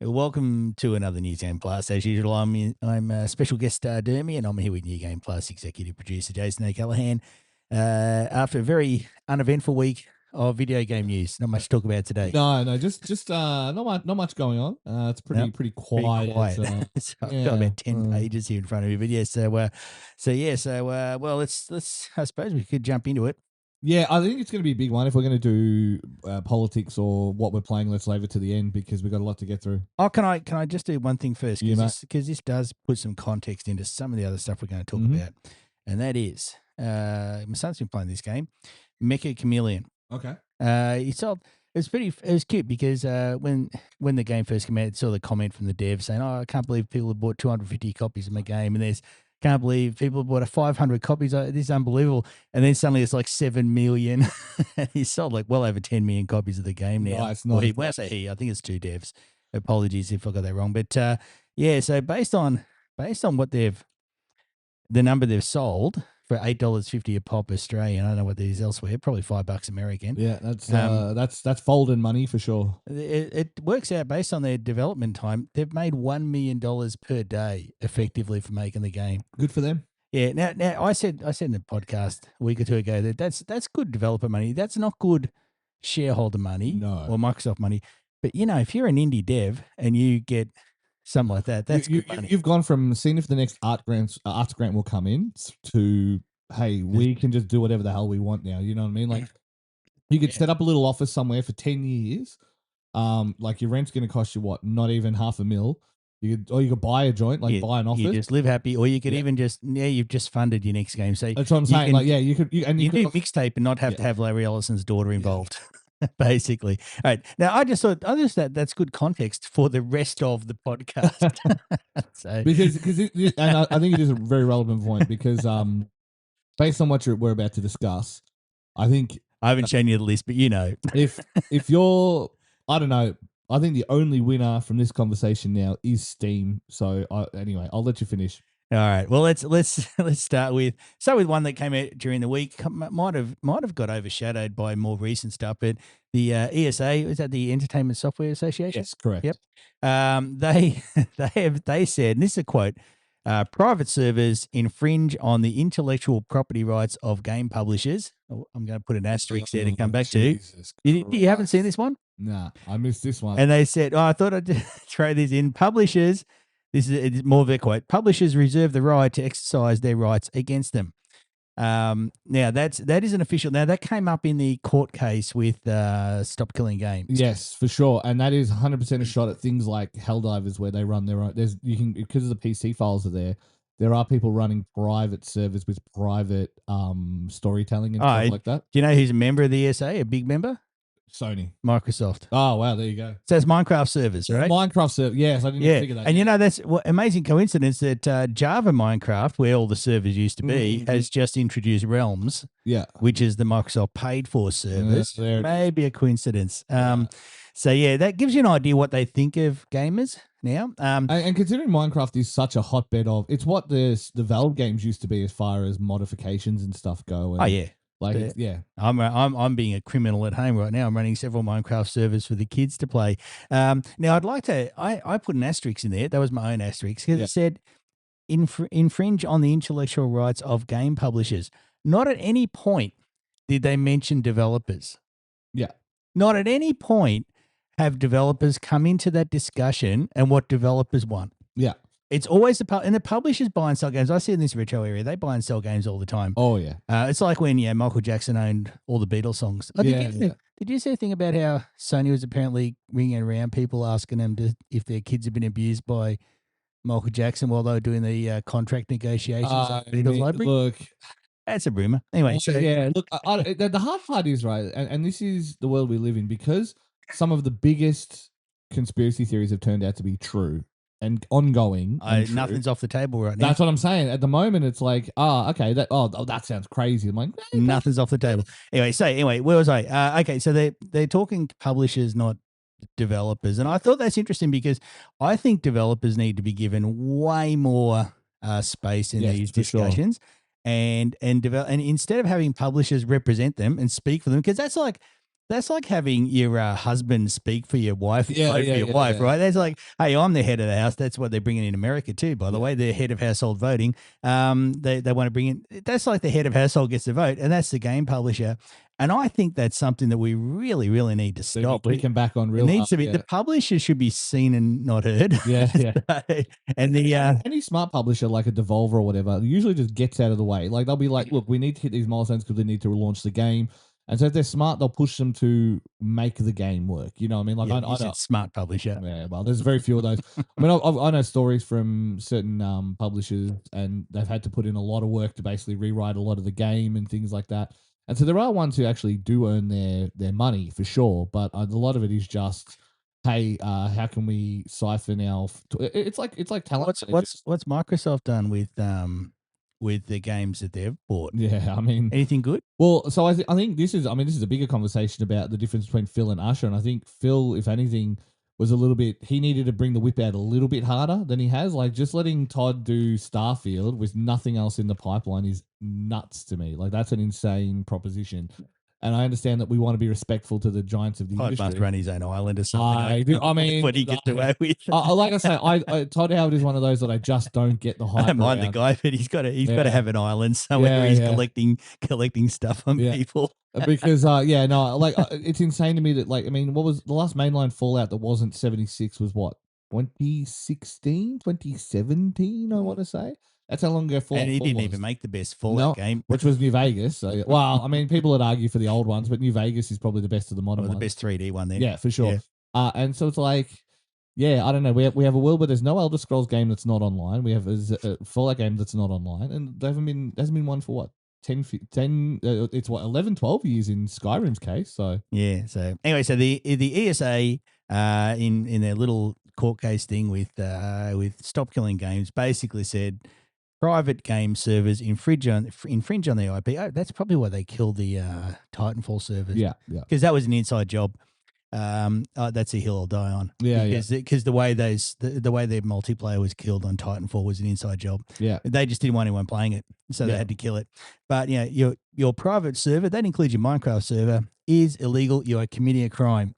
Welcome to another New Game Plus. As usual, I'm special guest star Dermie, and I'm here with New Game Plus executive producer Jason O'Callaghan. After a very uneventful week of video game news, not much to talk about today. No, just not much going on. It's pretty Nope, pretty Pretty quiet. quiet. So I've got about 10 pages here in front of me. But yeah, well, let's. I suppose we could jump into it. Yeah, I think it's going to be a big one if we're going to do politics or what we're playing. Let's leave it to the end because we've got a lot to get through. Oh, can I just do one thing first? Yeah, Because this does put some context into some of the other stuff we're going to talk about, and that is my son's been playing this game, Mecha Chameleon. Okay. He sold. It was cute because when the game first came out, I saw the comment from the dev saying, "Oh, I can't believe people have bought 250 copies of my game," and there's can't believe people have bought 500 copies. This is unbelievable. And then suddenly it's like 7 million. He sold like well over 10 million copies of the game now. Nice. Well, when I say he, I think it's two devs. Apologies if I got that wrong. But yeah, so based on what the number they've sold for $8.50 a pop Australian, I don't know what these elsewhere, probably $5 American. Yeah, that's folding money for sure. It works out based on their development time. They've made $1 million per day effectively for making the game. Good for them. Yeah. Now I said in the podcast a week or two ago that that's good developer money. That's not good shareholder money or Microsoft money. But if you're an indie dev and you get something like that, that's good money. You've gone from seeing if the next arts grant will come in to, hey, we can just do whatever the hell we want now. You know what I mean? Like you could set up a little office somewhere for 10 years. Like your rent's going to cost you what? Not even $500,000. You could buy a joint, buy an office. You just live happy, or you could even you've just funded your next game. So that's what I'm saying. You could do mixtape and not have to have Larry Ellison's daughter involved. Basically. All right. Now, I just thought that's good context for the rest of the podcast. I think it is a very relevant point because based on what we're about to discuss, I think I haven't shown you the list, but if you're, I don't know, I think the only winner from this conversation now is Steam. So anyway, I'll let you finish. All right. Well, let's start with one that came out during the week. Might have got overshadowed by more recent stuff, but the ESA, is that the Entertainment Software Association? Yes, correct. Yep. They said, and this is a quote: private servers infringe on the intellectual property rights of game publishers. Oh, I'm going to put an asterisk there to come back to. You haven't seen this one? Nah, I missed this one. And they said, I thought I'd throw this in. Publishers. This is more of their quote. Publishers reserve the right to exercise their rights against them. Now that is an official. Now that came up in the court case with Stop Killing Games. Yes, for sure, and that is 100% a shot at things like Helldivers where they run their own. Because of the PC files are there. There are people running private servers with private storytelling and stuff like that. Do you know who's a member of the ESA? A big member? Sony. Microsoft. Oh, wow. There you go. So it's Minecraft servers, right? Minecraft servers. Yes, I didn't figure that. And that's amazing coincidence that Java Minecraft, where all the servers used to be, has just introduced Realms, which is the Microsoft paid for service. Maybe a coincidence. So, that gives you an idea what they think of gamers now. And considering Minecraft is such a hotbed of, it's what the Valve games used to be as far as modifications and stuff go. And I'm being a criminal at home right now. I'm running several Minecraft servers for the kids to play. Now, I'd like to. I put an asterisk in there. That was my own asterisk because it said infringe on the intellectual rights of game publishers. Not at any point did they mention developers. Yeah. Not at any point have developers come into that discussion and what developers want. Yeah. It's always the publishers buy and sell games. I see in this retro area, they buy and sell games all the time. Oh, yeah. It's like when Michael Jackson owned all the Beatles songs. Did you see a thing about how Sony was apparently ringing around people asking them if their kids had been abused by Michael Jackson while they were doing the contract negotiations on Beatles library? Look, that's a rumor. Anyway. Look, the hard part is, right, and this is the world we live in, because some of the biggest conspiracy theories have turned out to be true. And ongoing. Nothing's off the table right now. That's what I'm saying. At the moment, it's like, okay, that sounds crazy. I'm like, nothing's off the table. Anyway, where was I? Okay, so they're talking publishers, not developers, and I thought that's interesting because I think developers need to be given way more space in these discussions, sure. and instead of having publishers represent them and speak for them, because that's like That's like having your husband speak for your wife, Yeah, vote yeah, for your yeah, wife, yeah. right? That's like, hey, I'm the head of the house. That's what they're bringing in America too, by the Yeah. way. They're head of household voting. They want to bring in. That's like the head of household gets the vote, and that's the game publisher. And I think that's something that we really, really need to They'd be stop. kicking back on It real needs hard. to be the Yeah. publisher should be seen and not heard. Yeah, yeah. And the Any smart publisher like a Devolver or whatever usually just gets out of the way. Like they'll be like, look, we need to hit these milestones because we need to launch the game. And so if they're smart, they'll push them to make the game work. You know what I mean? Like yeah, I you said know, smart publisher. yeah, well, there's very few of those. I mean, I know stories from certain publishers, and they've had to put in a lot of work to basically rewrite a lot of the game and things like that. And so there are ones who actually do earn their money for sure, but a lot of it is just, hey, how can we siphon our? It's like talent. What's Microsoft done with the games that they've bought? Yeah, I mean, Anything good? well, so I think this is, I mean, this is a bigger conversation about the difference between Phil and Usher. And I think Phil, if anything, was a little bit, he needed to bring the whip out a little bit harder than he has. Like just letting Todd do Starfield with nothing else in the pipeline is nuts to me. Like that's an insane proposition. And I understand that we want to be respectful to the giants of the Todd must industry. run his own island or something. I mean, what he gets away with. Like I say, Todd Howard is one of those that I just don't get the hype. I don't mind around. the guy, but he's got to have an island somewhere Yeah, where he's yeah. collecting stuff on Yeah. people. Because yeah, no, like it's insane to me that, like, I mean, what was the last mainline Fallout that wasn't 76 was what, 2016, 2017, I want to say. That's how long ago Fallout And he 4 didn't was. even make the best Fallout game. Which was New Vegas. So, well, I mean, people would argue for the old ones, but New Vegas is probably the best of the modern Or the ones. best 3D one then. Yeah, for sure. Yeah. And so it's like, yeah, I don't know. We have a world where there's no Elder Scrolls game that's not online. We have a Fallout game that's not online, and there hasn't been one for what, 10, it's what, 11, 12 years in Skyrim's case. So yeah. So anyway, so the ESA in their little court case thing with Stop Killing Games basically said private game servers infringe on the IP. Oh, that's probably why they killed the Titanfall servers. yeah, because that was an inside job. That's a hill I'll die on. Yeah, because the way the way their multiplayer was killed on Titanfall was an inside job. Yeah, they just didn't want anyone playing it, so they had to kill it. But you know, your private server, that includes your Minecraft server, is illegal. You are committing a crime.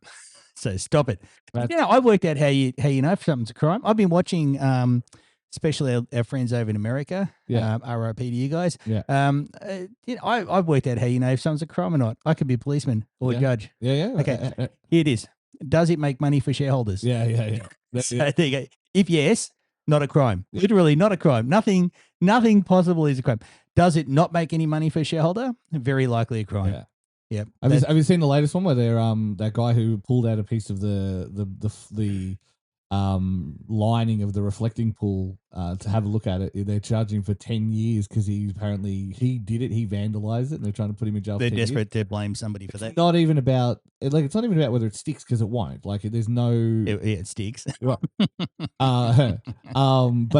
So stop it. I've worked out how you know if something's a crime. I've been watching especially our friends over in America. Yeah. RIP to you guys. Yeah. I've worked out how you know if something's a crime or not. I could be a policeman or a judge. Yeah. Okay. Here it is. Does it make money for shareholders? Yeah. So there you go. If yes, not a crime. Literally not a crime. Nothing possible is a crime. Does it not make any money for a shareholder? Very likely a crime. Yeah. Yep. Have you seen the latest one where they're that guy who pulled out a piece of the lining of the reflecting pool to have a look at it? They're charging for 10 years because he did it, he vandalized it, and they're trying to put him in jail. They're for 10 years. desperate to blame somebody for that. It's not even about whether it sticks, because it won't. Like there's no it sticks. but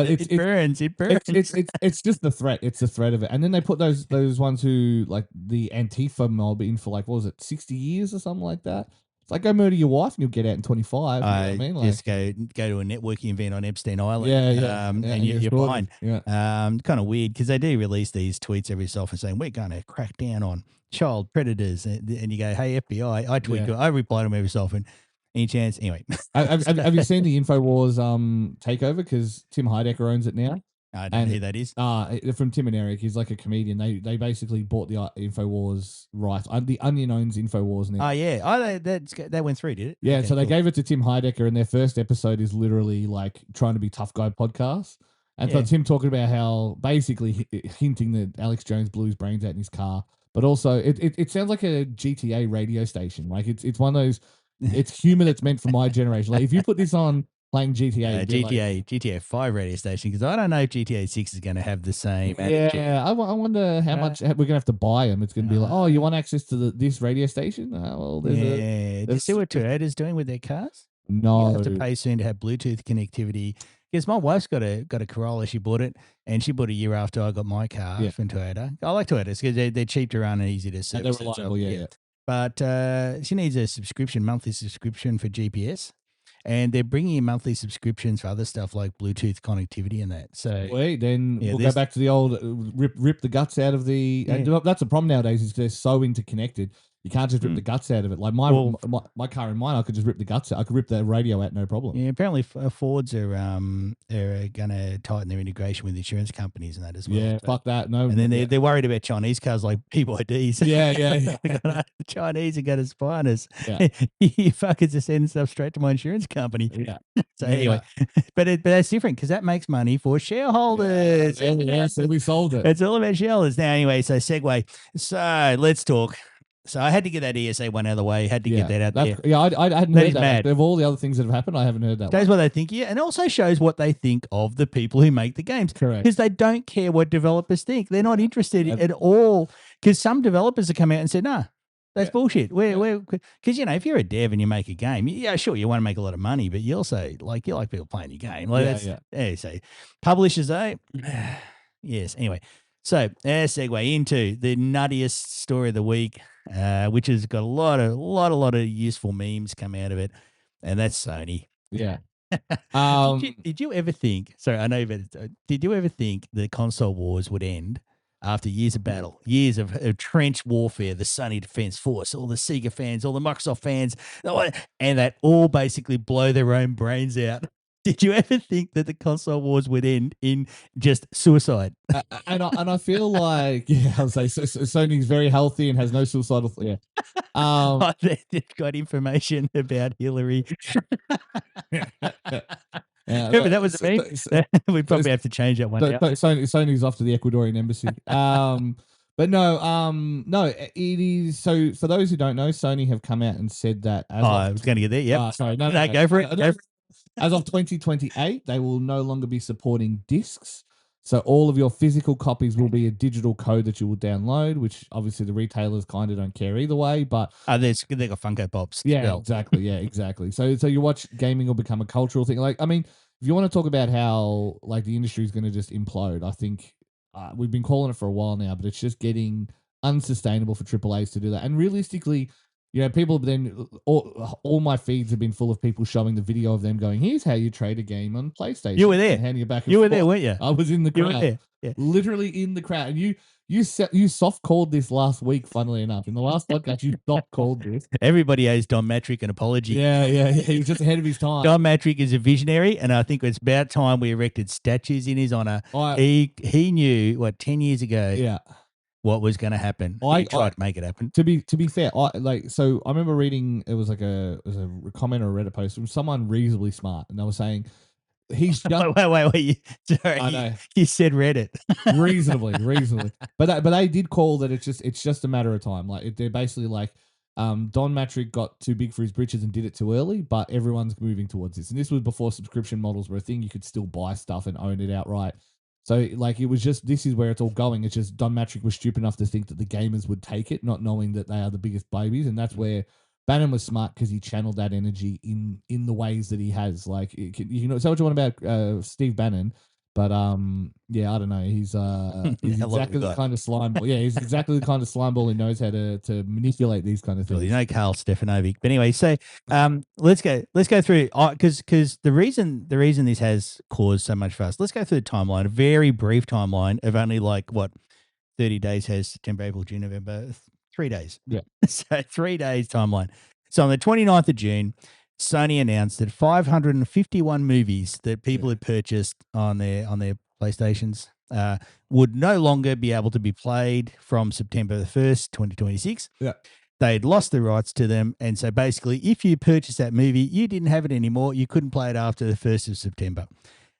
it burns. It's just the threat. It's the threat of it. And then they put those ones who, like, the Antifa mob in for, like, what was it, 60 years or something like that. It's like, go murder your wife and you'll get out in 25. You know what I mean? Like, just go to a networking event on Epstein Island. And you're fine. Yeah. Kind of weird because they do release these tweets every so often saying we're going to crack down on child predators, and you go, hey FBI, I tweet, I reply to them every so often. Any chance? Anyway, have you seen the Infowars takeover? Because Tim Heidecker owns it now. I don't know who that is. From Tim and Eric. He's like a comedian. They basically bought the Infowars rights. The Onion owns Infowars now. Oh yeah. That went through, did it? Yeah. Okay, so they gave it to Tim Heidecker, and their first episode is literally like trying to be tough guy podcast. And so it's him talking about how basically hinting that Alex Jones blew his brains out in his car, but also it sounds like a GTA radio station. Like it's one of those. It's humor that's meant for my generation. Like if you put this on playing GTA, GTA 5 radio station, because I don't know if GTA 6 is going to have the same. Yeah, I wonder how much we're going to have to buy them. It's going to be like, oh, you want access to this radio station? Well, do you see what Toyota's doing with their cars? No, you have to pay soon to have Bluetooth connectivity. Because my wife's got a Corolla, she bought it, and she bought it a year after I got my car from Toyota. I like Toyotas because they're cheap to run and easy to service. They're reliable, But she needs a monthly subscription for GPS. And they're bringing in monthly subscriptions for other stuff like Bluetooth connectivity and that. So then we'll go back to the old rip the guts out of the. And that's the problem nowadays, is they're so interconnected. You can't just rip the guts out of it. Like my car and mine, I could just rip the guts out. I could rip the radio out, no problem. Yeah, apparently Fords are going to tighten their integration with insurance companies and that as well. Yeah, fuck that. No, and then they're worried about Chinese cars like BYDs. Yeah. The Chinese are going to spy on us. Yeah. You fuckers are sending stuff straight to my insurance company. Yeah. So anyway, but that's different because that makes money for shareholders. Yeah, so we sold it. It's all about shareholders now. Anyway, so segue. So let's talk. So I had to get that ESA one out of the way. Had to get that out there. Yeah, I hadn't That heard is that. mad. Of all the other things that have happened, I haven't heard that. Shows what they think, yeah, and also shows what they think of the people who make the games. Correct. Because they don't care what developers think. They're not interested at all. Because some developers have come out and said, nah, that's bullshit. Because, you know, if you're a dev and you make a game, yeah, sure, you want to make a lot of money, but you also, like, you like people playing your game. Like, so publishers, yes, anyway. So, segue into the nuttiest story of the week, which has got a lot of useful memes come out of it, and that's Sony. Yeah. Did you ever think? Sorry, I know you've had, did you ever think the console wars would end after years of battle, years of trench warfare? The Sony Defense Force, all the Sega fans, all the Microsoft fans, and that all basically blow their own brains out. Did you ever think that the console wars would end in just suicide? And I feel like, yeah, I'll say Sony's very healthy and has no suicidal. Yeah. They've got information about Hillary. Remember that was me. We probably have to change that one. Sony's off to the Ecuadorian embassy. But no, it is. So for those who don't know, Sony have come out and said that. I was going to get there. Yeah. Sorry, no, go for it. As of 2028, they will no longer be supporting discs. So all of your physical copies will be a digital code that you will download, which obviously the retailers kind of don't care either way. But they got Funko Pops. Yeah, exactly. Yeah, exactly. So you watch gaming will become a cultural thing. Like, I mean, if you want to talk about how like the industry is going to just implode, I think we've been calling it for a while now, but it's just getting unsustainable for AAAs to do that. And realistically, you know, people then all my feeds have been full of people showing the video of them going, "Here's how you trade a game on PlayStation." You were there, handing it back. You were there, weren't you? I was in the crowd. You were there. Yeah. Literally in the crowd. And you soft called this last week. Funnily enough, in the last podcast, you soft called this. Everybody owes Don Matrick an apology. Yeah. He was just ahead of his time. Don Matrick is a visionary, and I think it's about time we erected statues in his honor. He knew 10 years ago. Yeah. What was going to happen? He tried to make it happen. To be fair, I remember reading it was a comment or a Reddit post from someone reasonably smart, and they were saying he's just wait. I know you said Reddit reasonably, but they did call that it's just a matter of time. Like they're basically like Don Matrick got too big for his britches and did it too early, but everyone's moving towards this, and this was before subscription models were a thing. You could still buy stuff and own it outright. So, like, it was just, this is where it's all going. It's just Don Matrick was stupid enough to think that the gamers would take it, not knowing that they are the biggest babies. And that's where Bannon was smart, because he channeled that energy in the ways that he has. Like, you know, say what you want about Steve Bannon, but yeah, I don't know. He's exactly the kind of slime ball. Yeah, he's exactly the kind of slime ball who knows how to manipulate these kind of things. Well, you know, Carl Stefanovic. But anyway, so let's go through, because the reason this has caused so much fuss. Let's go through the timeline, a very brief timeline of only 30 days has September, April, June, November, 3 days. Yeah. So 3 days timeline. So on the 29th of June, Sony announced that 551 movies that people had purchased on their PlayStations would no longer be able to be played from September the 1st, 2026. Yeah. They'd lost the rights to them. And so basically, if you purchased that movie, you didn't have it anymore. You couldn't play it after the 1st of September.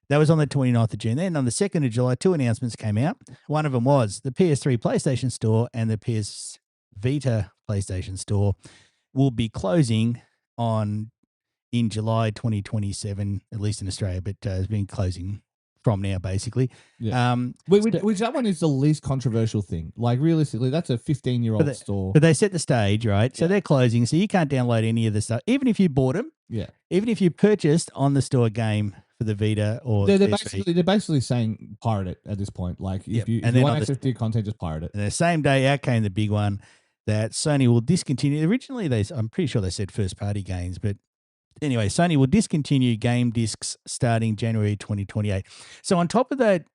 That was on the 29th of June. Then on the 2nd of July, 2 announcements came out. One of them was the PS3 PlayStation Store and the PS Vita PlayStation Store will be closing in July 2027, at least in Australia, but it's been closing from now, basically. Yeah. Which that one is the least controversial thing. Like, realistically, that's a 15-year-old store. But they set the stage, right? So they're closing, so you can't download any of the stuff. Even if you bought them, even if you purchased on the store game for the Vita or they're basically saying pirate it at this point. Like, if you want access to your content, just pirate it. And the same day out came the big one that Sony will discontinue. Originally, I'm pretty sure they said first-party games, but anyway, Sony will discontinue game discs starting January 2028. So on top of that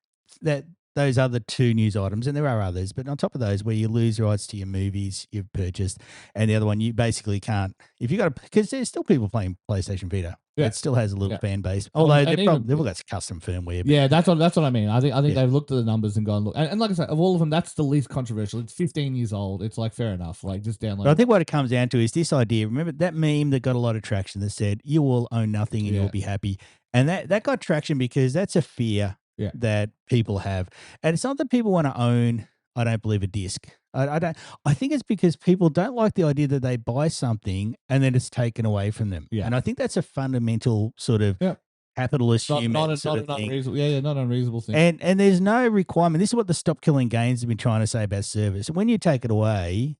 those other two news items, and there are others, but on top of those, where you lose rights to your movies you've purchased, and the other one you basically can't. If you got because there's still people playing PlayStation Vita. Yeah. It still has a little Yeah. fan base, although And they've even- got custom firmware. But Yeah, that's what I mean. I think Yeah. they've looked at the numbers and gone, look, and like I said, of all of them, that's the least controversial. It's 15 years old. It's like fair enough. Like just download. But I think what it comes down to is this idea. Remember that meme that got a lot of traction that said, "You will own nothing and Yeah. you'll be happy," and that got traction because that's a fear Yeah. that people have, and it's not that people want to own. I don't believe a disc. I don't. I think it's because people don't like the idea that they buy something and then it's taken away from them. Yeah. And I think that's a fundamental sort of Yeah. capitalist not, human not, sort not of an thing. unreasonable. Yeah, not an unreasonable thing. And there's no requirement. This is what the Stop Killing Games have been trying to say about service. When you take it away,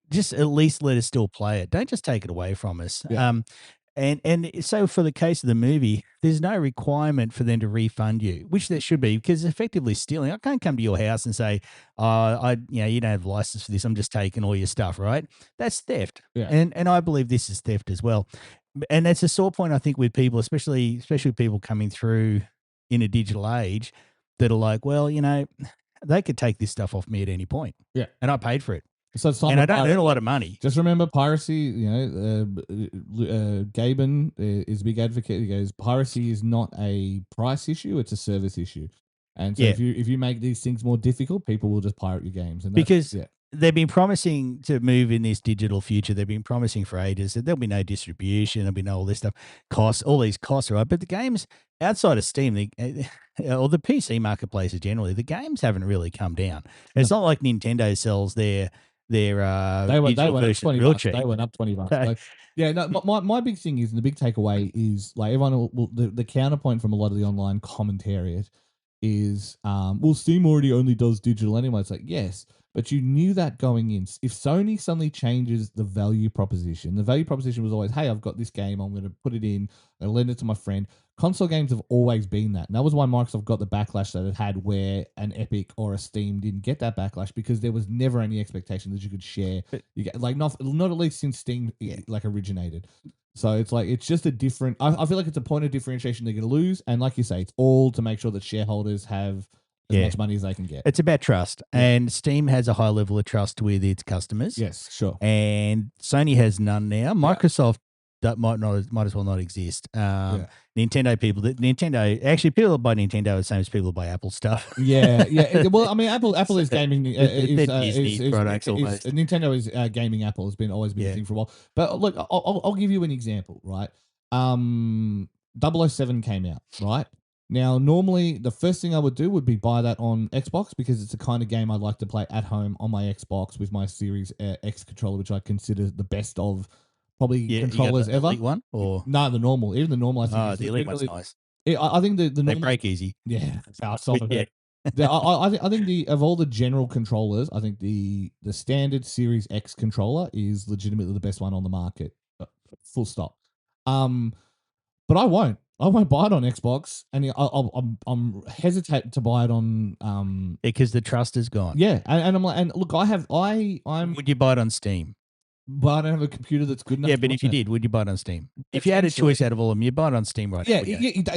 just at least let us still play it. Don't just take it away from us. Yeah. And so for the case of the movie, there's no requirement for them to refund you, which there should be, because it's effectively stealing. I can't come to your house and say, you don't have a license for this. I'm just taking all your stuff, right? That's theft. Yeah. And I believe this is theft as well. And that's a sore point, I think, with people, especially people coming through in a digital age that are like, well, they could take this stuff off me at any point. Yeah. And I paid for it. So it's And I don't earn a lot of money. Just remember piracy, Gaben is a big advocate. He goes, piracy is not a price issue, it's a service issue. And so Yeah. if you make these things more difficult, people will just pirate your games. And Because yeah. they've been promising to move in this digital future. They've been promising for ages that there'll be no distribution, there'll be no all this stuff, all these costs, right? But the games outside of Steam, or the PC marketplaces generally, the games haven't really come down. It's not like Nintendo sells their they went up $20. They went up $20. Like, yeah, no, my big thing is, and the big takeaway is, like, everyone the counterpoint from a lot of the online commentariat is, well, Steam already only does digital anyway. It's like, yes, but you knew that going in. If Sony suddenly changes the value proposition was always, hey, I've got this game, I'm going to put it in, I lend it to my friend. Console games have always been that. And that was why Microsoft got the backlash that it had, where an Epic or a Steam didn't get that backlash, because there was never any expectation that you could share. You get, like, not at least since Steam like originated. So it's like, it's just a different, I feel like it's a point of differentiation they're going to lose. And like you say, it's all to make sure that shareholders have as much money as they can get. It's about trust. And Steam has a high level of trust with its customers. Yes, sure. And Sony has none now. Microsoft that might as well not exist. Nintendo people people that buy Nintendo are the same as people that buy Apple stuff. Yeah. Well, I mean, Apple is gaming. Products almost. Nintendo is gaming. Apple has always been a thing for a while. But look, I'll give you an example, right? 007 came out, right? Now, normally the first thing I would do would be buy that on Xbox, because it's the kind of game I'd like to play at home on my Xbox with my Series X controller, which I consider the best of probably controllers ever. Elite one or no, the normal. Even the normal. I think the Elite one's nice. I think the normal, they break easy. Yeah, I think of all the general controllers, I think the standard Series X controller is legitimately the best one on the market. Full stop. But I won't buy it on Xbox, and I'm hesitant to buy it on because the trust is gone. Yeah, and I'm like, and look, I'm. Would you buy it on Steam? But I don't have a computer that's good enough. Yeah, but if you did, would you buy it on Steam? If you had a choice out of all of them, you'd buy it on Steam, right? Yeah,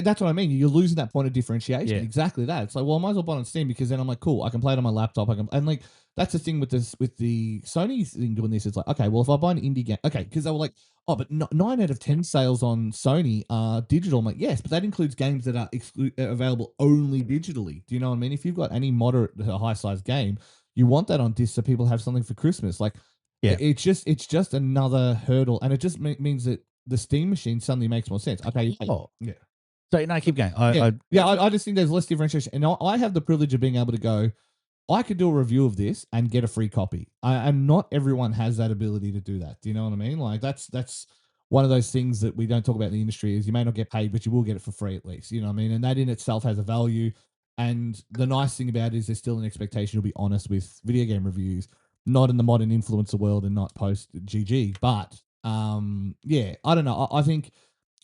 that's what I mean. You're losing that point of differentiation. Yeah. Exactly that. It's like, well, I might as well buy it on Steam, because then I'm like, cool, I can play it on my laptop. And like, that's the thing with the Sony thing doing this. It's like, okay, well, if I buy an indie game, okay, because they were like, oh, but 9 out of 10 sales on Sony are digital. I'm like, yes, but that includes games that are available only digitally. Do you know what I mean? If you've got any moderate to high size game, you want that on disc so people have something for Christmas. Like, yeah, it's just another hurdle, and it just means that the Steam machine suddenly makes more sense. Okay, yeah. So no, keep going. I just think there's less differentiation, and I have the privilege of being able to go, I could do a review of this and get a free copy. And not everyone has that ability to do that. Do you know what I mean? Like, that's one of those things that we don't talk about in the industry, is you may not get paid, but you will get it for free at least. You know what I mean? And that in itself has a value. And the nice thing about it is there's still an expectation to be honest with video game reviews. Not in the modern influencer world and not post GG, but yeah, I don't know. I think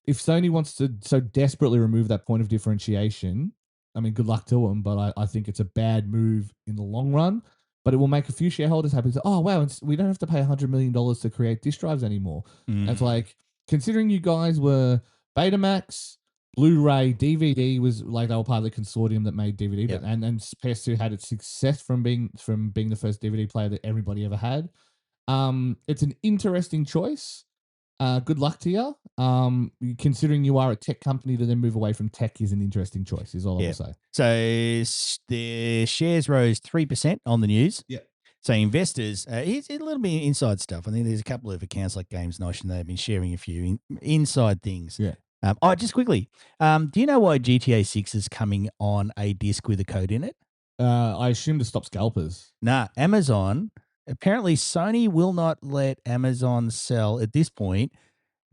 if Sony wants to so desperately remove that point of differentiation, I mean, good luck to them, but I think it's a bad move in the long run. But it will make a few shareholders happy. Oh wow, we don't have to pay $100 million to create disk drives anymore. It's like, considering you guys were Betamax, Blu-ray, DVD was like they were part of the consortium that made DVD, Yep. but and PS2 had its success from being the first DVD player that everybody ever had. It's an interesting choice. Good luck to you. Considering you are a tech company, to then move away from tech is an interesting choice. Is all I Yeah. will say. So the shares rose 3% on the news. Yeah. So investors, here's a little bit of inside stuff. I think there's a couple of accounts like Games Nation that have been sharing a few inside things. Yeah. Just quickly, do you know why GTA 6 is coming on a disc with a code in it? I assume to stop scalpers. Nah, Amazon. Apparently, Sony will not let Amazon sell at this point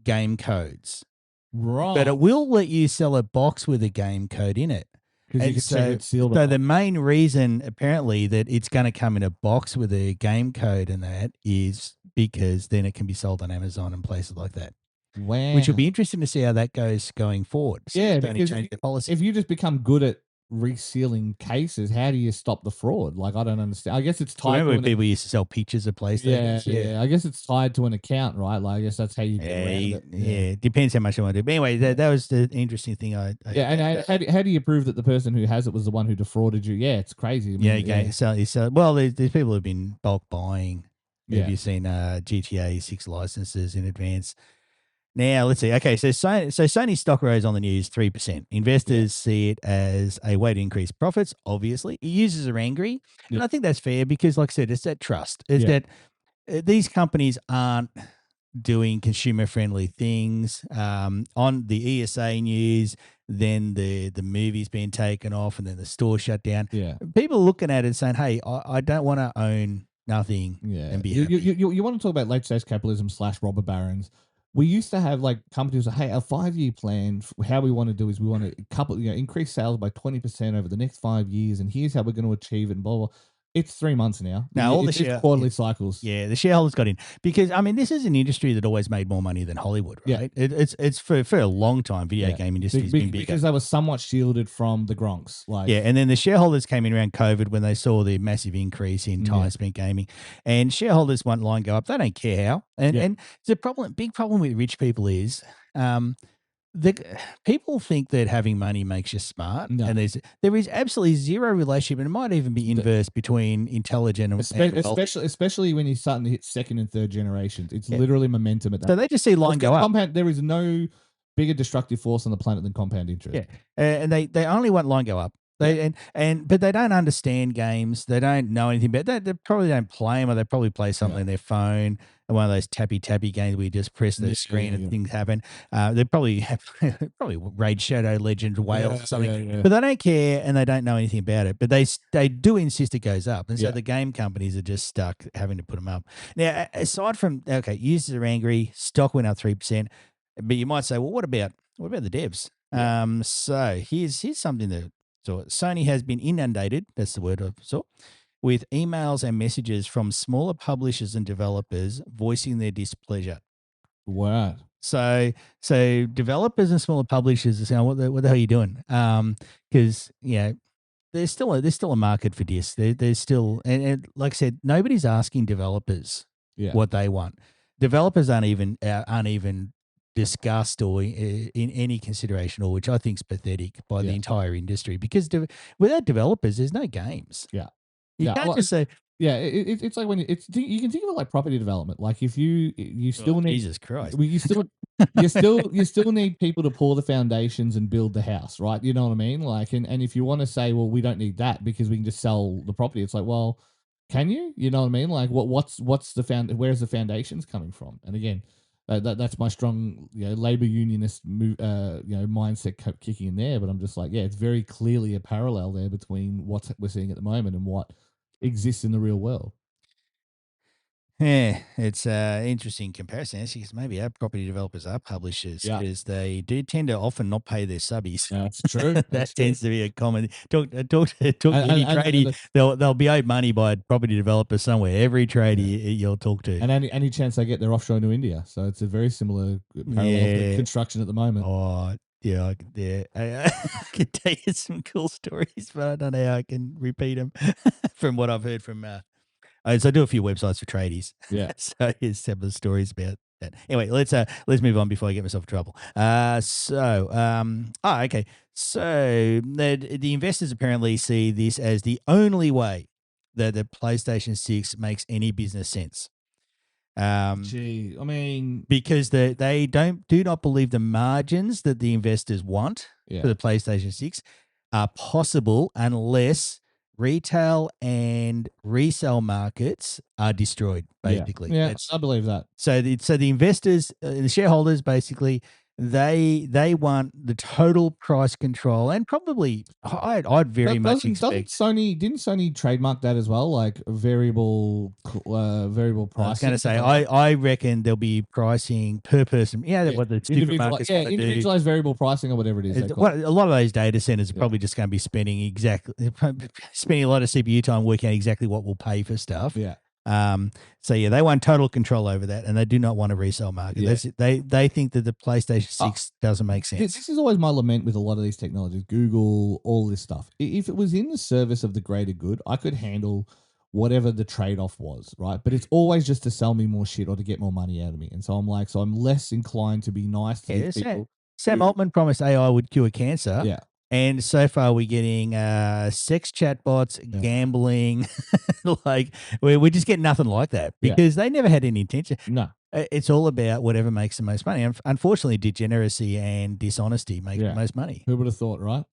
game codes, Right. but it will let you sell a box with a game code in it. Because you And can check so, it's sealed. so the main reason, apparently, that it's going to come in a box with a game code and that is because then it can be sold on Amazon and places like that. Wow. Which will be interesting to see how that goes going forward. Yeah, Sony because changed their policy. if you just become good at resealing cases, how do you stop the fraud? Like, I don't understand. I guess it's tied. Remember to when people used to sell pictures of PlayStation? Yeah. I guess it's tied to an account, right? Like, I guess that's how you get around it. Yeah, depends how much you want to do. But anyway, that was the interesting thing. And how do you prove that the person who has it was the one who defrauded you? Yeah, it's crazy. I mean, So well, there's people who've been bulk buying. Yeah. Have you seen GTA 6 licenses in advance? Now let's see. Okay, so Sony's stock rose on the news 3%. Investors see it as a way to increase profits. Obviously, users are angry, and I think that's fair because, like I said, it's that trust. Is that these companies aren't doing consumer friendly things. On the ESA news, then the movie's been taken off, and then the store shut down. Yeah. People are looking at it and saying, "Hey, I don't want to own nothing and be happy." You want to talk about late stage capitalism / robber barons? We used to have like companies say, hey, our 5-year plan, how we want to do is we want to increase sales by 20% over the next 5 years, and here's how we're going to achieve it, and blah, blah. It's 3 months now. Now, all it's quarterly cycles. Yeah, the shareholders got in because I mean, this is an industry that always made more money than Hollywood, right? Yeah. It's for a long time. Video game industry's been bigger because they were somewhat shielded from the gronks. Like and then the shareholders came in around COVID when they saw the massive increase in time spent gaming, and shareholders want line go up. They don't care how. And the big problem with rich people is. The people think that having money makes you smart, and there is absolutely zero relationship, and it might even be inverse between intelligent and especially when you're starting to hit second and third generations. It's literally momentum at that. So they just see line go up. There is no bigger destructive force on the planet than compound interest. Yeah, and they only want line go up. But they don't understand games. They don't know anything about. They probably don't play them, or they probably play something on their phone. One of those tappy games where you just press the screen and things happen. They probably have Raid Shadow Legends, Whales, or something. But they don't care and they don't know anything about it. But they do insist it goes up, and so the game companies are just stuck having to put them up. Now, aside from users are angry, stock went up 3%. But you might say, well, what about the devs? So here's something that. So Sony has been inundated, that's the word I saw, with emails and messages from smaller publishers and developers voicing their displeasure. Wow. So developers and smaller publishers are saying, what the hell are you doing? Because there's still a market for discs. There's still and like I said, nobody's asking developers what they want. Developers aren't even discussed or in any consideration, or which I think is pathetic by the entire industry, because without developers, there's no games. You can't just say. It's like when you can think of it like property development. Like if you still need Jesus Christ, you still need people to pour the foundations and build the house, right? You know what I mean? Like, and if you want to say, well, we don't need that because we can just sell the property, it's like, well, can you? You know what I mean? Like, where's the foundations coming from? And again, that's my strong labor unionist mindset kicking in there. But I'm just like, it's very clearly a parallel there between what we're seeing at the moment and what exists in the real world. Yeah, it's an interesting comparison, because maybe our property developers are publishers, because they do tend to often not pay their subbies. That's true. That tends to be a common. Talk any tradie, they'll be owed money by a property developer somewhere. Every tradie you'll talk to, and any chance they get, they're offshore to India. So it's a very similar parallel construction at the moment. Oh. Yeah, I can tell you some cool stories, but I don't know how I can repeat them from what I've heard from. So I do a few websites for tradies. Yeah. So here's some of the stories about that. Anyway, let's move on before I get myself in trouble. Okay. So the investors apparently see this as the only way that the PlayStation 6 makes any business sense. Gee, I mean, Because they do not believe the margins that the investors want yeah, for the PlayStation 6 are possible unless retail and resale markets are destroyed, basically. yeah, I believe that. So the investors, the shareholders, basically, they want the total price control, and probably I'd very much Doesn't expect. didn't Sony trademark that as well, like variable pricing? I was going to say, stuff like that? I reckon there'll be pricing per person. Yeah, what the supermarkets want to do. individualized variable pricing or whatever it is. They call it. A lot of those data centers are probably just going to be spending a lot of CPU time working out exactly what will pay for stuff. Yeah. So yeah, they want total control over that, and they do not want a resale market. Yeah. They think that the PlayStation 6 doesn't make sense. This is always my lament with a lot of these technologies, Google, all this stuff. If it was in the service of the greater good, I could handle whatever the trade-off was, right? But it's always just to sell me more shit or to get more money out of me. And so I'm less inclined to be nice to these people. Sam Altman promised AI would cure cancer. Yeah. And so far, we're getting sex chatbots, gambling. Like we just get nothing like that because they never had any intention. No. It's all about whatever makes the most money. Unfortunately, degeneracy and dishonesty make the most money. Who would have thought, right?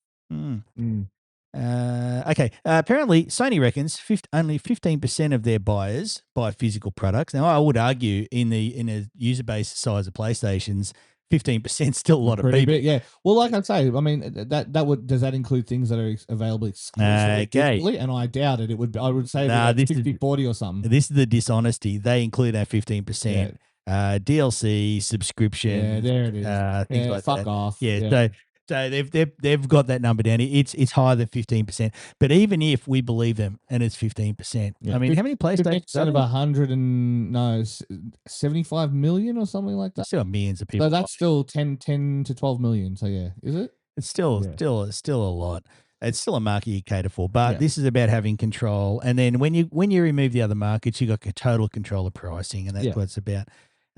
Okay. Apparently, Sony reckons only 15% of their buyers buy physical products. Now, I would argue in a user base the size of PlayStation's, 15% still a lot of people. Big, yeah. Well, like I say, I mean does that include things that are available exclusively digitally? And I doubt it. I would say like 60-40 or something. This is the dishonesty. They include that 15%. DLC subscription. Yeah, there it is. Things like fuck that. off. Yeah. So they've got that number down. It's higher than 15%. But even if we believe them and it's 15%, I mean, how many PlayStations? Out of 75 million or something like that. Still millions of people. So that's still 10 to 12 million. So yeah, is it? It's still a lot. It's still a market you cater for, but this is about having control. And then when you remove the other markets, you got total control of pricing, and that's what it's about.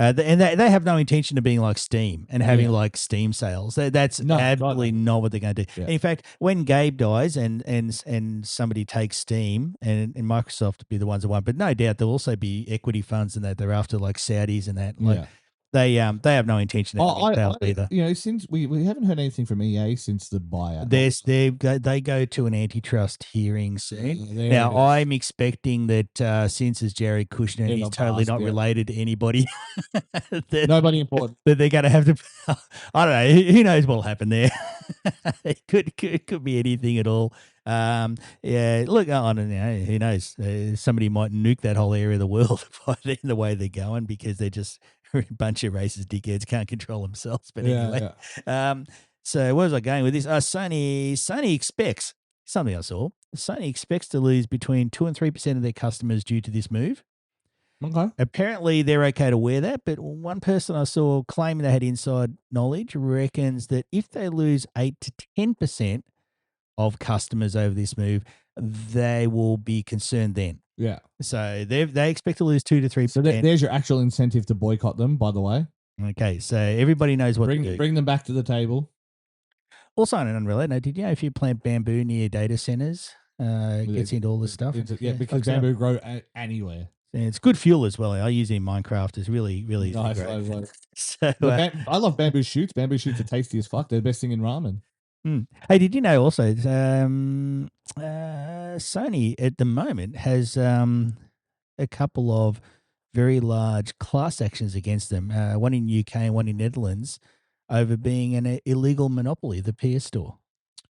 And they have no intention of being like Steam and having like Steam sales. That's absolutely not what they're going to do. Yeah. In fact, when Gabe dies and somebody takes Steam and Microsoft will be the ones that want, but no doubt there'll also be equity funds and that they're after like Saudis and that. Like, they have no intention of having sales either. You know, since we haven't heard anything from EA since the buyout. They go to an antitrust hearing soon. Now I'm expecting that since it's Jared Kushner, he's totally not related to anybody. Nobody important. That they're going to have to. I don't know. Who knows what'll happen there? It could be anything at all. Yeah. Look, I don't know. Who knows? Somebody might nuke that whole area of the world by the way they're going because they're just a bunch of racist dickheads can't control themselves. But anyway, so where was I going with this? Sony expects something I saw. Sony expects to lose between 2 and 3% of their customers due to this move. Okay. Apparently, they're okay to wear that, but one person I saw claiming they had inside knowledge reckons that if they lose 8 to 10% of customers over this move, they will be concerned then. Yeah. So they expect to lose 2 to 3%. So there's your actual incentive to boycott them, by the way. Okay, so everybody knows what to do. Bring them back to the table. Also, on an unrelated note, did you know if you plant bamboo near data centers, it gets into all this stuff? Because bamboo grow anywhere. And it's good fuel as well. I use it in Minecraft. It's really, really nice. So, I love bamboo shoots. Bamboo shoots are tasty as fuck. They're the best thing in ramen. Hey, did you know also Sony at the moment has a couple of very large class actions against them, one in UK and one in Netherlands, over being an illegal monopoly, the PS Store.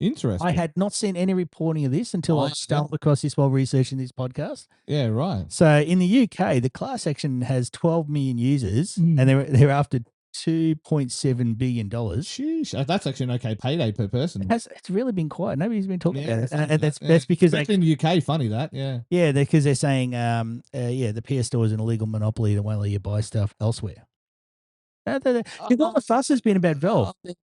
Interesting. I had not seen any reporting of this until I stumbled across this while researching this podcast. Yeah, right. So in the UK, the class action has 12 million users, and they're after $2.7 billion. Sheesh, that's actually an okay payday per person. It's really been quiet. Nobody's been talking about it, and that's because in the UK, funny that, yeah, because they're saying, the PS Store is an illegal monopoly that won't let you buy stuff elsewhere. All the fuss has been about Valve.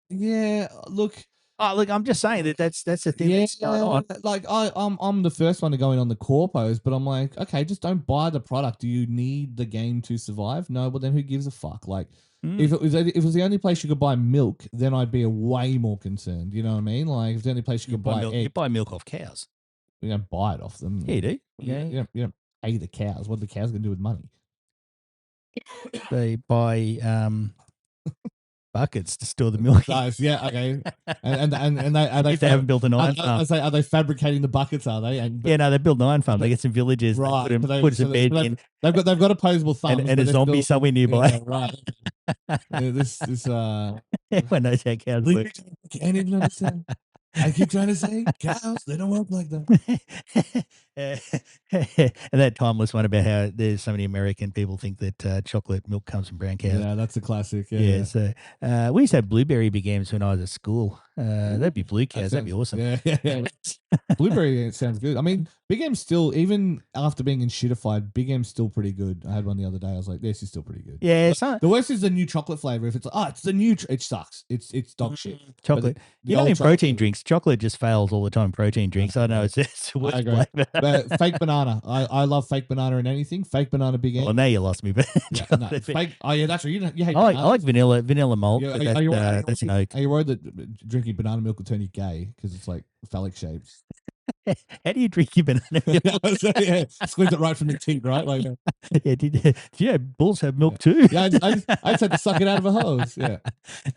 Yeah, look, Oh, look, I'm just saying that's the thing Yeah, that's going on. like I'm the first one to go in on the corpos, but I'm like, okay, just don't buy the product. Do you need the game to survive? No, but then who gives a fuck? Like, if it was the only place you could buy milk, then I'd be way more concerned. You know what I mean? Like, if it's the only place you could buy milk, eggs, you buy milk off cows. you don't buy it off them. Yeah, you do. Yeah, You don't pay the cows. What are the cows gonna do with money? they buy buckets to store the milk. Nice, yeah, okay. And they are If they haven't built an iron farm. I say, are they fabricating the buckets? Are they? And, Yeah, no, they build an iron farm. They get some villagers, right? put some beds in, they've got opposable thumbs and a zombie somewhere nearby. Yeah, right. Yeah, this Everyone knows how cows work. Can't even understand. I keep trying to say cows, they don't work like that. And that timeless one about how there's so many American people think that chocolate milk comes from brown cows. Yeah, that's a classic. Yeah. So we used to have blueberry big games when I was at school. That'd be blue cows. That'd be awesome. Yeah. Blueberry sounds good. I mean, Big M's still, even after being in shitified, Big M's still pretty good. I had one the other day. I was like, this is still pretty good. Yeah. The worst is the new chocolate flavor. If it's like, it's the new, it sucks. It's dog shit. Chocolate. The You know, old in chocolate- protein drinks, chocolate just fails all the time. Protein drinks. I know it's the worst I agree. flavor. But fake banana. I love fake banana in anything. Fake banana Big M. Well, now you lost me. But Yeah, no, fake. Oh yeah, that's right. You hate. I like vanilla malt. Yeah, But that's an oak. Are you worried that drinking banana milk will turn you gay because it's like phallic shapes? How do you drink your banana milk? Yeah, squeeze it right from the teat, right? Like, Yeah, do you know bulls have milk too? yeah, I just had to suck it out of a hose. Yeah.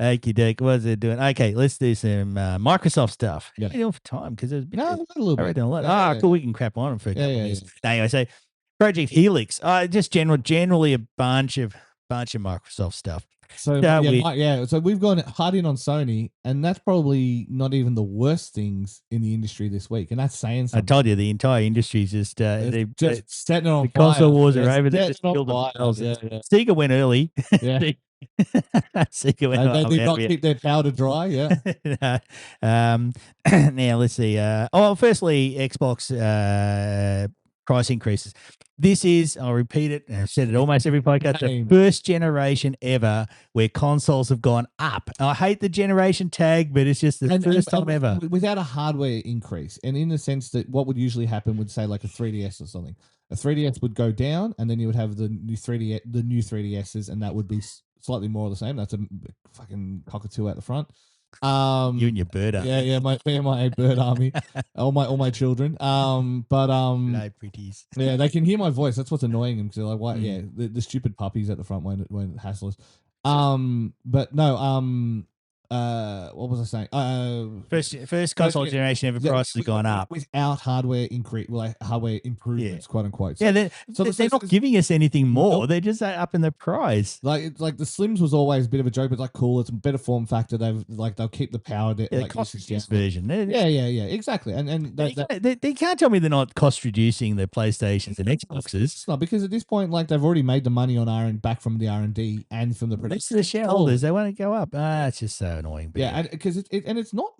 Okie doke. What's it doing? Okay, let's do some Microsoft stuff. Yeah. How you doing for time? Because there's No, a little bit. a lot. Yeah, Cool. We can crap on them for a couple Yeah, of yeah, minutes. Anyway, so Project Helix. Just generally a bunch of Microsoft stuff. So so we've gone hard in on Sony, and that's probably not even the worst things in the industry this week, and that's saying I something. told you the entire industry is just just setting it on the fire. console wars are They're over. They setting just it on killed fire. themselves. Yeah. Sega went early. Yeah. Sega went. They did not keep their powder dry. Yeah. Now let's see. Firstly, Xbox price increases. This is, I'll repeat it, and I've said it almost every podcast, the first generation ever where consoles have gone up. I hate the generation tag, but it's just the first time ever. Without a hardware increase, and in the sense that what would usually happen would say like a 3DS or something. A 3DS would go down, and then you would have the new 3DSs, and that would be slightly more of the same. That's a fucking cockatoo out the front. You and your bird army. Yeah, my bird army, all my children. No pretties. Yeah, they can hear my voice. That's what's annoying them because they're like, "What? Yeah, the stupid puppies at the front won't hassle us." But no. What was I saying? First console generation ever prices have gone up without hardware increase, like hardware improvements, quote unquote. So, they're not giving us anything more. Nope. They're just up in the price. Like the Slims was always a bit of a joke, but like cool. It's a better form factor. They'll keep the power. The cost reduced version. Yeah, exactly. And they can't tell me they're not cost reducing the PlayStations and Xboxes. It's not, because at this point, like they've already made the money on back from the R&D and from the production. Next to the shareholders, they want to go up. It's just so annoying. But yeah, because it's not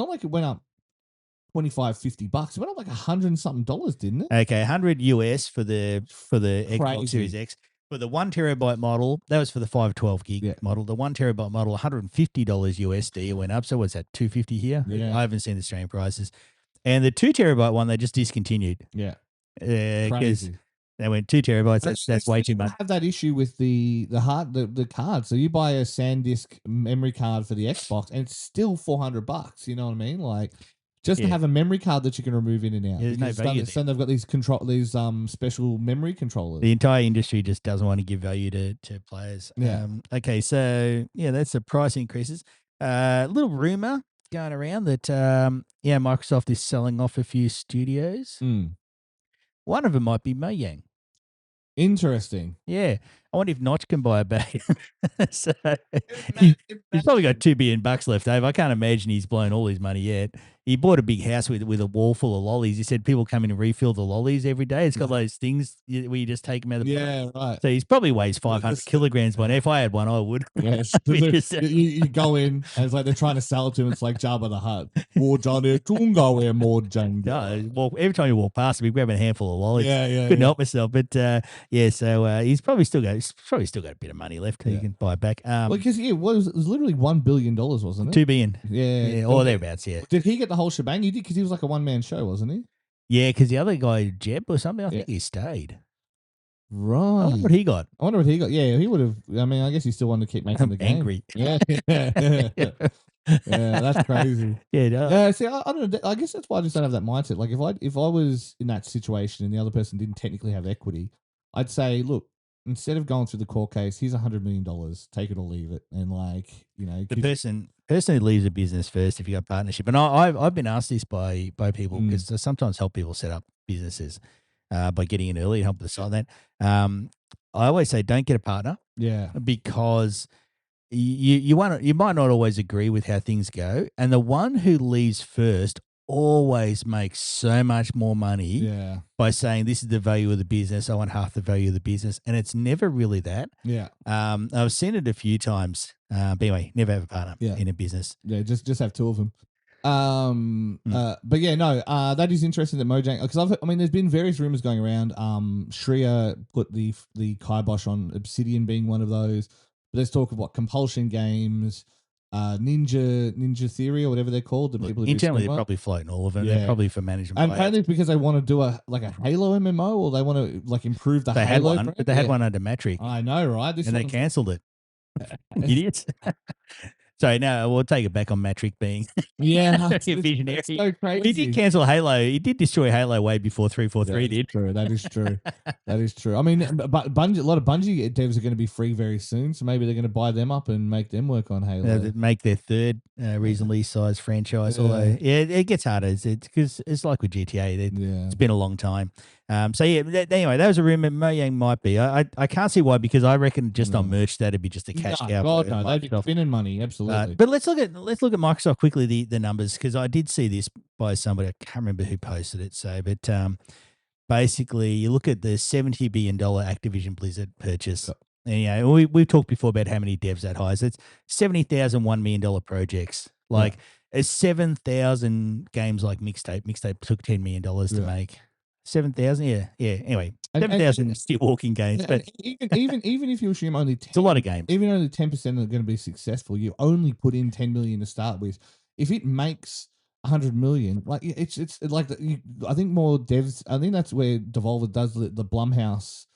like it went up $25-$50. It went up like $100 and something, didn't it? Okay, $100 US for the Xbox Series X. For the 1 terabyte model, that was for the 512 gig model. The 1 terabyte model, $150 USD, it went up. So what's that, $250 here? Yeah. I haven't seen the Australian prices. And the 2 terabyte one, they just discontinued. Yeah. Because they went 2 terabytes. That's way too much. I have that issue with the card. So you buy a SanDisk memory card for the Xbox, and it's still $400. You know what I mean? Like, just to have a memory card that you can remove in and out. There's no value there. They've got these special memory controllers. The entire industry just doesn't want to give value to players. Yeah. Okay, so that's the price increases. Little rumor going around that Microsoft is selling off a few studios. One of them might be Mojang. Interesting. Yeah. I wonder if Notch can buy a bag. He's probably got $2 billion left, Dave. I can't imagine he's blown all his money yet. he bought a big house with a wall full of lollies. He said people come in and refill the lollies every day. It's got those things where you just take them out of the Yeah, right. So he's probably weighs 500 kilograms by now. If I had one, I would. Yes. You go in and it's like they're trying to sell it to him. It's like Jabba the Hutt. More Johnny Tunga, where more Jenga. Well, every time you walk past him, he's grabbing a handful of lollies. Yeah. Couldn't help myself. But so he's probably still got a bit of money left. He can buy it back. Well, because it was literally $1 billion, wasn't it? $2 billion. Yeah. Or thereabouts. Yeah. Did he get the whole shebang? He did because he was like a one-man show, wasn't he? Yeah, because the other guy, Jeb or something, I think he stayed. Right. I wonder what he got. Yeah, he would have. I mean, I guess he still wanted to keep making the game. Angry. Yeah. Yeah, that's crazy. Yeah. See, I don't know. I guess that's why I just don't have that mindset. Like, if I was in that situation and the other person didn't technically have equity, I'd say, look, instead of going through the court case, here's $100 million. Take it or leave it. And the person who leaves a business first, if you got partnership, and I've been asked this by people because I sometimes help people set up businesses by getting in early and help with the side of that. I always say don't get a partner. Yeah. Because you might not always agree with how things go, and the one who leaves first always makes so much more money by saying this is the value of the business. I want half the value of the business, and it's never really that. Yeah. I've seen it a few times. But anyway, never have a partner in a business. Yeah, just have two of them. But yeah, no, that is interesting that Mojang, because there's been various rumors going around. Shreya put the kibosh on Obsidian being one of those. But there's talk of what Compulsion Games, Ninja Theory or whatever they're called. The people internally they're probably floating all of them. They're probably for management. And apparently it's because they want to do a Halo MMO, or they want to improve the Halo. Had one, but they had one under Matric. I know, right? They cancelled it. Idiots. Sorry, no, we'll take it back on Matric being visionary. It's so crazy. He did cancel Halo. He did destroy Halo way before 343 did. True. That is true. That is true. I mean, but a lot of Bungie devs are going to be free very soon, so maybe they're going to buy them up and make them work on Halo. Make their third reasonably sized franchise. Although, it gets harder. It's because it's like with GTA. It's been a long time. Anyway, that was a rumor. Mojang might be. I can't see why, because I reckon just on merch that'd be just a cash cow. God, no, they'd be spinning money, absolutely. But let's look at Microsoft quickly, the numbers, because I did see this by somebody. I can't remember who posted it. But basically, you look at the $70 billion Activision Blizzard purchase. And we've talked before about how many devs that hires. It's 70,000 $1 million projects. Like 7,000 games like Mixtape. Mixtape took $10 million to make. 7,000, yeah. Anyway, 7,000 still walking games, but even if you assume only 10, it's a lot of games. Even only 10% are going to be successful, you only put in 10 million to start with. If it makes 100 million, like it's like I think more devs. I think that's where Devolver does the Blumhouse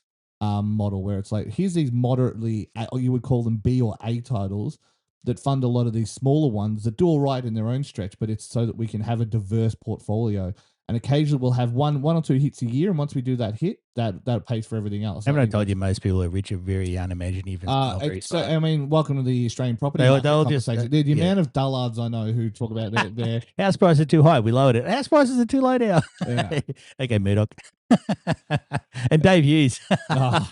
model, where it's like, here's these moderately, or you would call them B or A titles that fund a lot of these smaller ones that do all right in their own stretch, but it's so that we can have a diverse portfolio. And occasionally we'll have one or two hits a year, and once we do that hit, that pays for everything else. Haven't I told you most people who are rich are very unimaginative? I mean, welcome to the Australian property. They'll just the amount of dullards I know who talk about their house prices are too high. We lowered it. House prices are too low now. Yeah. Okay, Murdoch. And Dave Hughes. My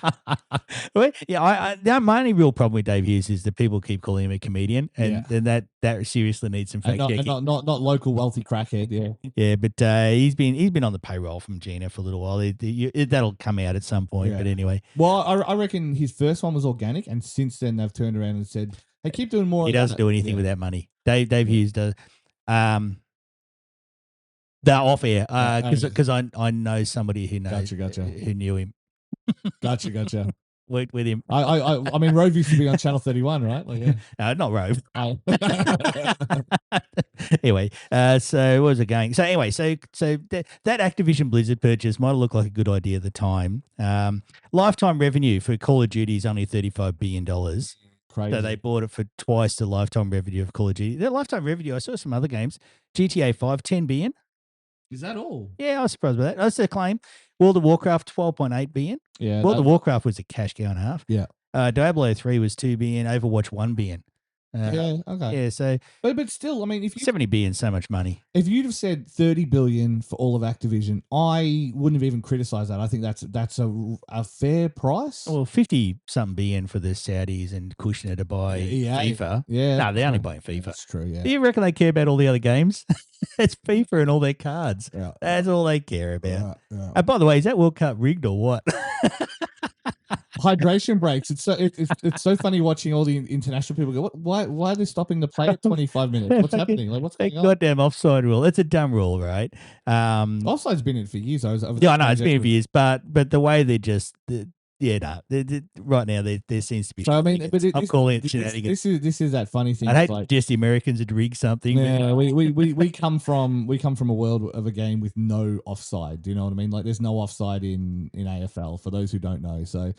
only real problem with Dave Hughes is that people keep calling him a comedian, and that seriously needs some fact checking. Not local wealthy crackhead. Yeah, but he's been on the payroll from Gina for a little while. That'll come out at some point. But anyway, well, I reckon his first one was organic, and since then they've turned around and said, "Hey, keep doing more." He doesn't do anything with that money. Dave Hughes does. They're off air because I know somebody who knows who knew him. Gotcha. Worked with him. I mean, Rove used to be on Channel 31, right? Like, no, not Rove. Anyway, so what was it going? So anyway, so that Activision Blizzard purchase might look like a good idea at the time. Lifetime revenue for Call of Duty is only $35 billion. Crazy. So they bought it for twice the lifetime revenue of Call of Duty. Their lifetime revenue, I saw some other games. GTA 5, $10 billion. Is that all? Yeah, I was surprised by that. That's their claim. World of Warcraft, $12.8 billion. Yeah. World of Warcraft was a cash cow and a half. Yeah. Diablo 3 was $2 billion. Overwatch, $1 billion. Okay. Yeah, so but still, I mean, if you 70 billion, so much money. If you'd have said 30 billion for all of Activision, I wouldn't have even criticized that. I think that's a fair price. Well, 50-something billion for the Saudis and Kushner to buy FIFA. Yeah. No, they're only buying FIFA. That's true. Yeah. Do you reckon they care about all the other games? It's FIFA and all their cards. Yeah. That's all they care about. Yeah. And by the way, is that World Cup rigged or what? Hydration breaks. It's so funny watching all the international people go. Why are they stopping the play at 25 minutes? What's happening? Like what's That going on? goddamn offside rule. It's a dumb rule, right? Offside's been in for years. Yeah, I know it's been for years, but the way they just right now there seems to be. So I mean, but I'm calling it shenanigans. This is that funny thing. I'd hate like, just the Americans would rig something. yeah, we come from a world of a game with no offside. Do you know what I mean? Like, there's no offside in AFL for those who don't know. So,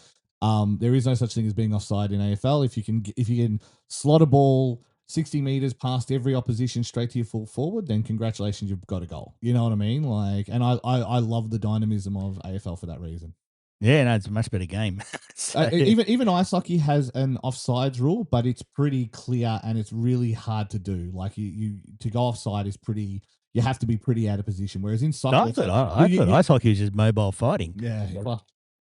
there is no such thing as being offside in AFL. If you can slot a ball 60 meters past every opposition straight to your full forward, then congratulations, you've got a goal. You know what I mean? Like, and I love the dynamism of AFL for that reason. Yeah, no, it's a much better game. So, even ice hockey has an offsides rule, but it's pretty clear and it's really hard to do. Like, you to go offside is pretty. You have to be pretty out of position. Whereas in soccer, I thought ice hockey was just mobile fighting. Yeah, well,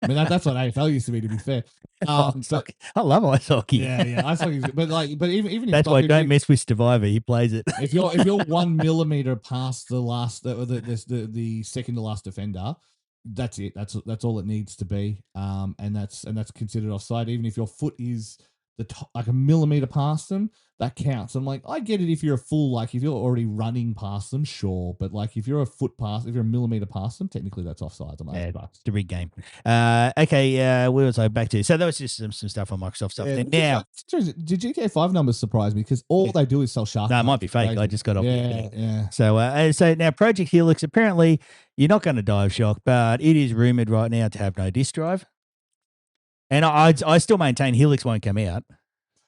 I mean that's what AFL used to be fair. But, I love ice hockey. Yeah, ice hockey. But even that's why don't mess with Survivor. He plays it. If you're 1 millimeter past the last the second to last defender, that's it. That's all it needs to be. And that's considered offside. Even if your foot is like a millimeter past them, that counts. I'm like, I get it if you're a full, like if you're already running past them, sure. But like if you're a millimeter past them, technically that's offside. It's a big game. Okay, where was I back to? So that was just some stuff on Microsoft stuff. Yeah, now, did GTA 5 numbers surprise me? Because all they do is sell shark. No, it might be fake. Crazy. I just got off. Yeah. So now Project Helix, apparently you're not going to die of shock, but it is rumored right now to have no disk drive. And I still maintain Helix won't come out.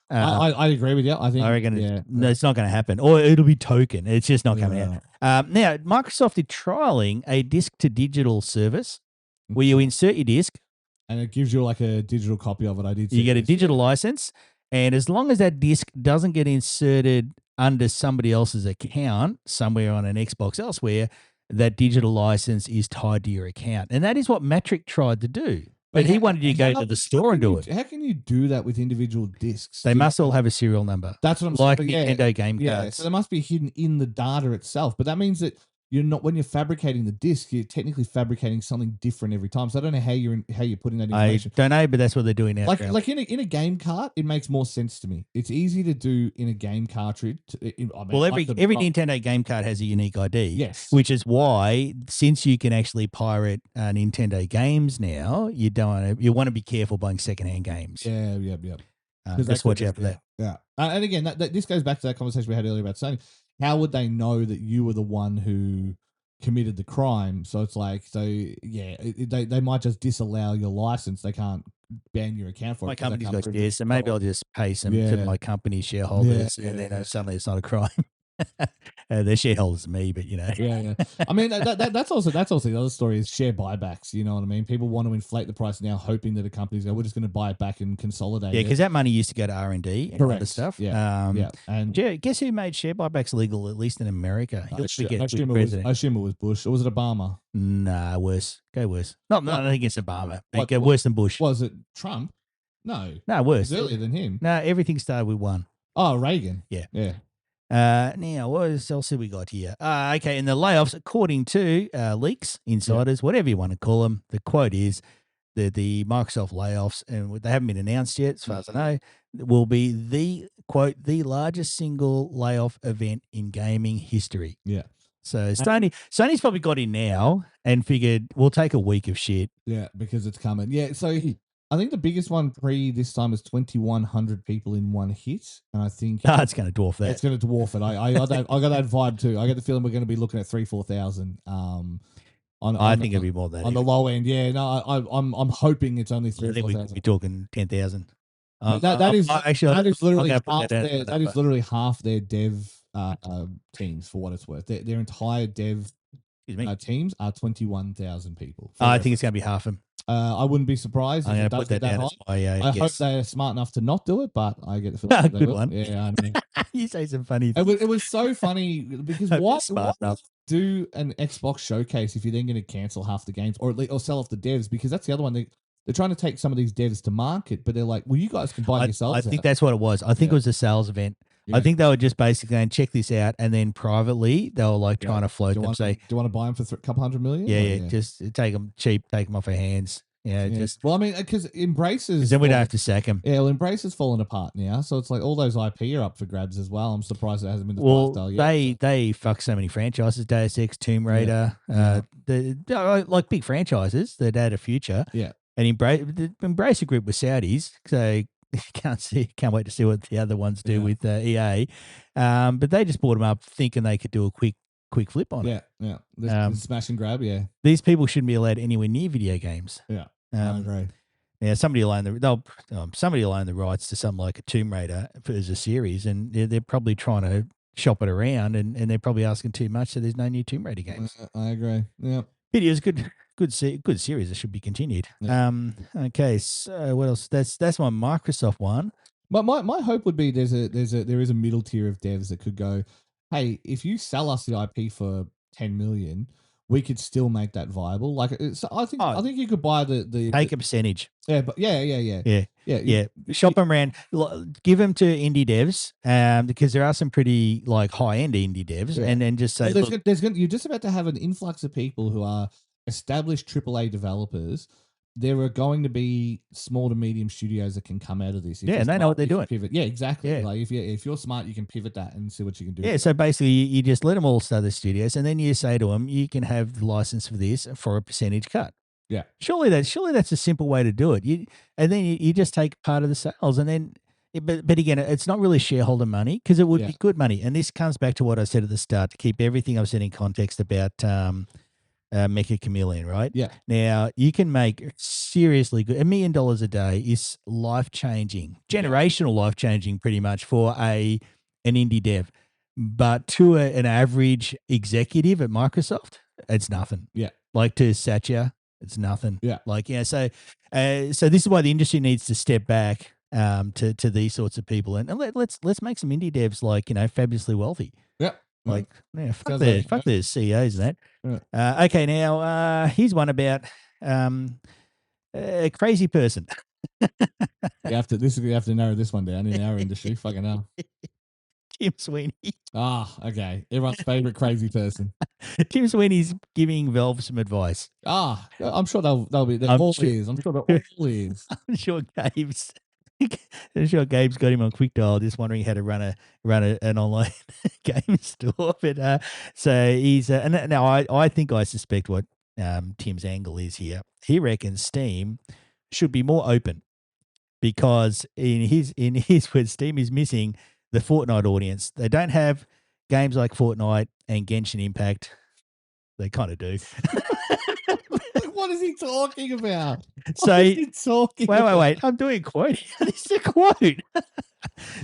I agree with you. I reckon no, it's not going to happen, or it'll be token. It's just not coming out. Now, Microsoft is trialing a disk to digital service where you insert your disk, and it gives you like a digital copy of it. You get a digital license, and as long as that disk doesn't get inserted under somebody else's account somewhere on an Xbox elsewhere, that digital license is tied to your account, and that is what Matrick tried to do. But he wanted you to go to the store and do it. How can you do that with individual discs? They must all have a serial number. That's what I'm saying. Like Nintendo game cards. So they must be hidden in the data itself. But that means that you're not, when you're fabricating the disc, you're technically fabricating something different every time. So I don't know how you're putting that information. I don't know, but that's what they're doing now. Like in a game cart, it makes more sense to me. It's easy to do in a game cartridge. Every Nintendo game card has a unique ID. Yes, which is why, since you can actually pirate Nintendo games now, you want to be careful buying secondhand games. Yeah. Just watch out for that. Yeah, and again, this goes back to that conversation we had earlier about Sony. How would they know that you were the one who committed the crime? So it's like, they might just disallow your license. They can't ban your account for it. My company's got shares, so maybe I'll just pay some to my company shareholders, and then suddenly it's not a crime. They're shareholders of me, but Yeah. I mean, that's also the other story is share buybacks. You know what I mean? People want to inflate the price now, hoping that a company's we're just going to buy it back and consolidate. Yeah, because that money used to go to R&D and other stuff. Yeah. And guess who made share buybacks legal, at least in America? I assume it was Bush, or was it Obama? Nah, worse. Go worse. Not against Obama. Go worse than Bush. Was it Trump? No, worse. It was earlier than him. No, everything started with one. Oh, Reagan. Yeah. Now, what else have we got here? Okay, in the layoffs, according to leaks, insiders, whatever you want to call them, the quote is that the Microsoft layoffs, and they haven't been announced yet, as far as I know, will be the, quote, the largest single layoff event in gaming history. Yeah. So Sony's probably got in now and figured we'll take a week of shit. Yeah, because it's coming. Yeah, so I think the biggest one this time is 2,100 people in one hit, and I think it's going to dwarf that. It's going to dwarf it. I got that vibe too. I get the feeling we're going to be looking at 3,000-4,000. I think it'll be more than that on the low end. Yeah, no, I'm hoping it's only 3,000 or 4,000. I think we'd be talking 10,000. That is literally half their dev teams, for what it's worth. Their entire dev teams are 21,000 people. I think it's going to be half them. I wouldn't be surprised. I'm going to put that down. I hope they're smart enough to not do it, but I get the feeling. Good one. Yeah, I mean, you say some funny things. It was so funny because why do an Xbox showcase if you're then going to cancel half the games or sell off the devs? Because that's the other one. They're trying to take some of these devs to market, but they're like, well, you guys can buy yourselves. I think that's what it was. I think it was a sales event. I think they were just basically going, check this out, and then privately they were like Yeah. trying to float them. Say, do you want to buy them for a couple $100 million? yeah, just take them cheap, take them off our hands. Yeah, just well, I mean, because Embraces, then we don't have to sack them. Yeah, well, Embrace has fallen apart now, so it's like all those IP are up for grabs as well. I'm surprised it hasn't been the lifestyle yet. They fuck so many franchises: Deus Ex, Tomb Raider, like big franchises that had a future. Yeah, and Embrace a group with Saudis, so can't wait to see what the other ones do with EA. But they just bought them up thinking they could do a quick flip on it. Yeah, this smash and grab. Yeah, these people shouldn't be allowed anywhere near video games. Yeah, I agree. Yeah, somebody will own the rights to something like a Tomb Raider as a series, and they're probably trying to shop it around, and they're probably asking too much, so there's no new Tomb Raider games. I agree. Yeah, it is good series. It should be continued. Yeah. Okay, so what else? That's my Microsoft one. But my hope would be there is a middle tier of devs that could go, hey, if you sell us the IP for 10 million, we could still make that viable. Like, I think you could buy the take a percentage. Yeah, but yeah. Shop them around, give them to indie devs, because there are some pretty like high end indie devs, and then just say, you're just about to have an influx of people who are established AAA developers. There are going to be small to medium studios that can come out of this. And they know what they're doing. Pivot. Yeah, exactly. Yeah. Like if you're smart, you can pivot that and see what you can do. Yeah, so basically you just let them all start the studios, and then you say to them, you can have the license for this for a percentage cut. Yeah. Surely that's a simple way to do it. And then you just take part of the sales, and then but again, it's not really shareholder money, because it would be good money. And this comes back to what I said at the start, to keep everything I've said in context about Mecha Chameleon, right? Yeah. Now you can make seriously good. $1 million a day is life changing, generational life changing, pretty much for an indie dev. But to an average executive at Microsoft, it's nothing. Yeah. Like to Satya, it's nothing. Yeah. Like so this is why the industry needs to step back to these sorts of people, and let's make some indie devs like fabulously wealthy. Yeah. Like, fuck the CEOs and that. Yeah. Okay, now here's one about a crazy person. you have to narrow this one down in our industry. Fucking hell. Tim Sweeney. Okay. Everyone's favorite crazy person. Tim Sweeney's giving Valve some advice. I'm sure they'll be. They're all ears. I'm sure they're all ears. I'm sure Gabe's got him on quick dial, just wondering how to run an online game store. But so he's and now I think I suspect what Tim's angle is here. He reckons Steam should be more open, because in his words, Steam is missing the Fortnite audience. They don't have games like Fortnite and Genshin Impact. They kind of do. What is he talking about? Wait. I'm doing a quote. This is a quote.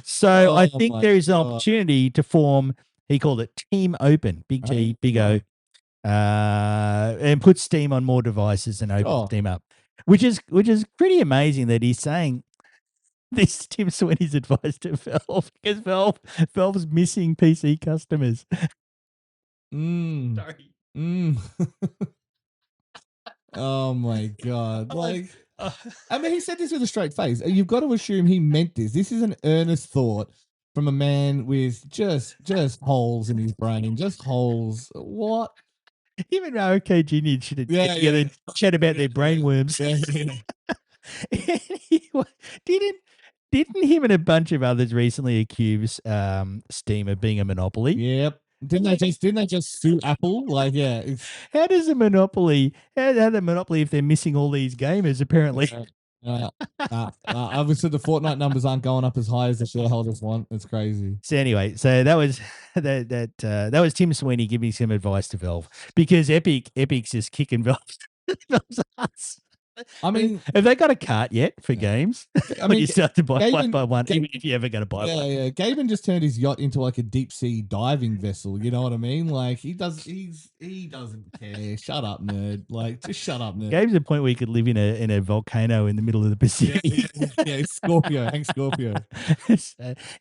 So I think there is an opportunity to form, he called it Team Open, big T, big O, and put Steam on more devices and open Steam up, which is pretty amazing that he's saying this Tim Sweeney's advice to Valve, because Valve's missing PC customers. Sorry. Oh my God. Like, I mean, he said this with a straight face. You've got to assume he meant this. This is an earnest thought from a man with just holes in his brain. Just holes. What? Even OK Junior should have together chat about their brainworms. Didn't him and a bunch of others recently accuse Steam of being a monopoly? Yep. Didn't they just sue Apple? Like, yeah. How does a monopoly? How the monopoly if they're missing all these gamers? Apparently, obviously the Fortnite numbers aren't going up as high as the shareholders want. It's crazy. So anyway, that was that was Tim Sweeney giving some advice to Valve, because Epic's just kicking Valve's ass. I mean, have they got a cart yet for games? I mean, you start to buy one by one, even if you're ever going to buy one. Yeah. Gaben just turned his yacht into like a deep sea diving vessel. You know what I mean? Like he doesn't care. Shut up, nerd. Like just shut up, nerd. Gabe's the point where you could live in a volcano in the middle of the Pacific. Yeah, Scorpio, Hank Scorpio.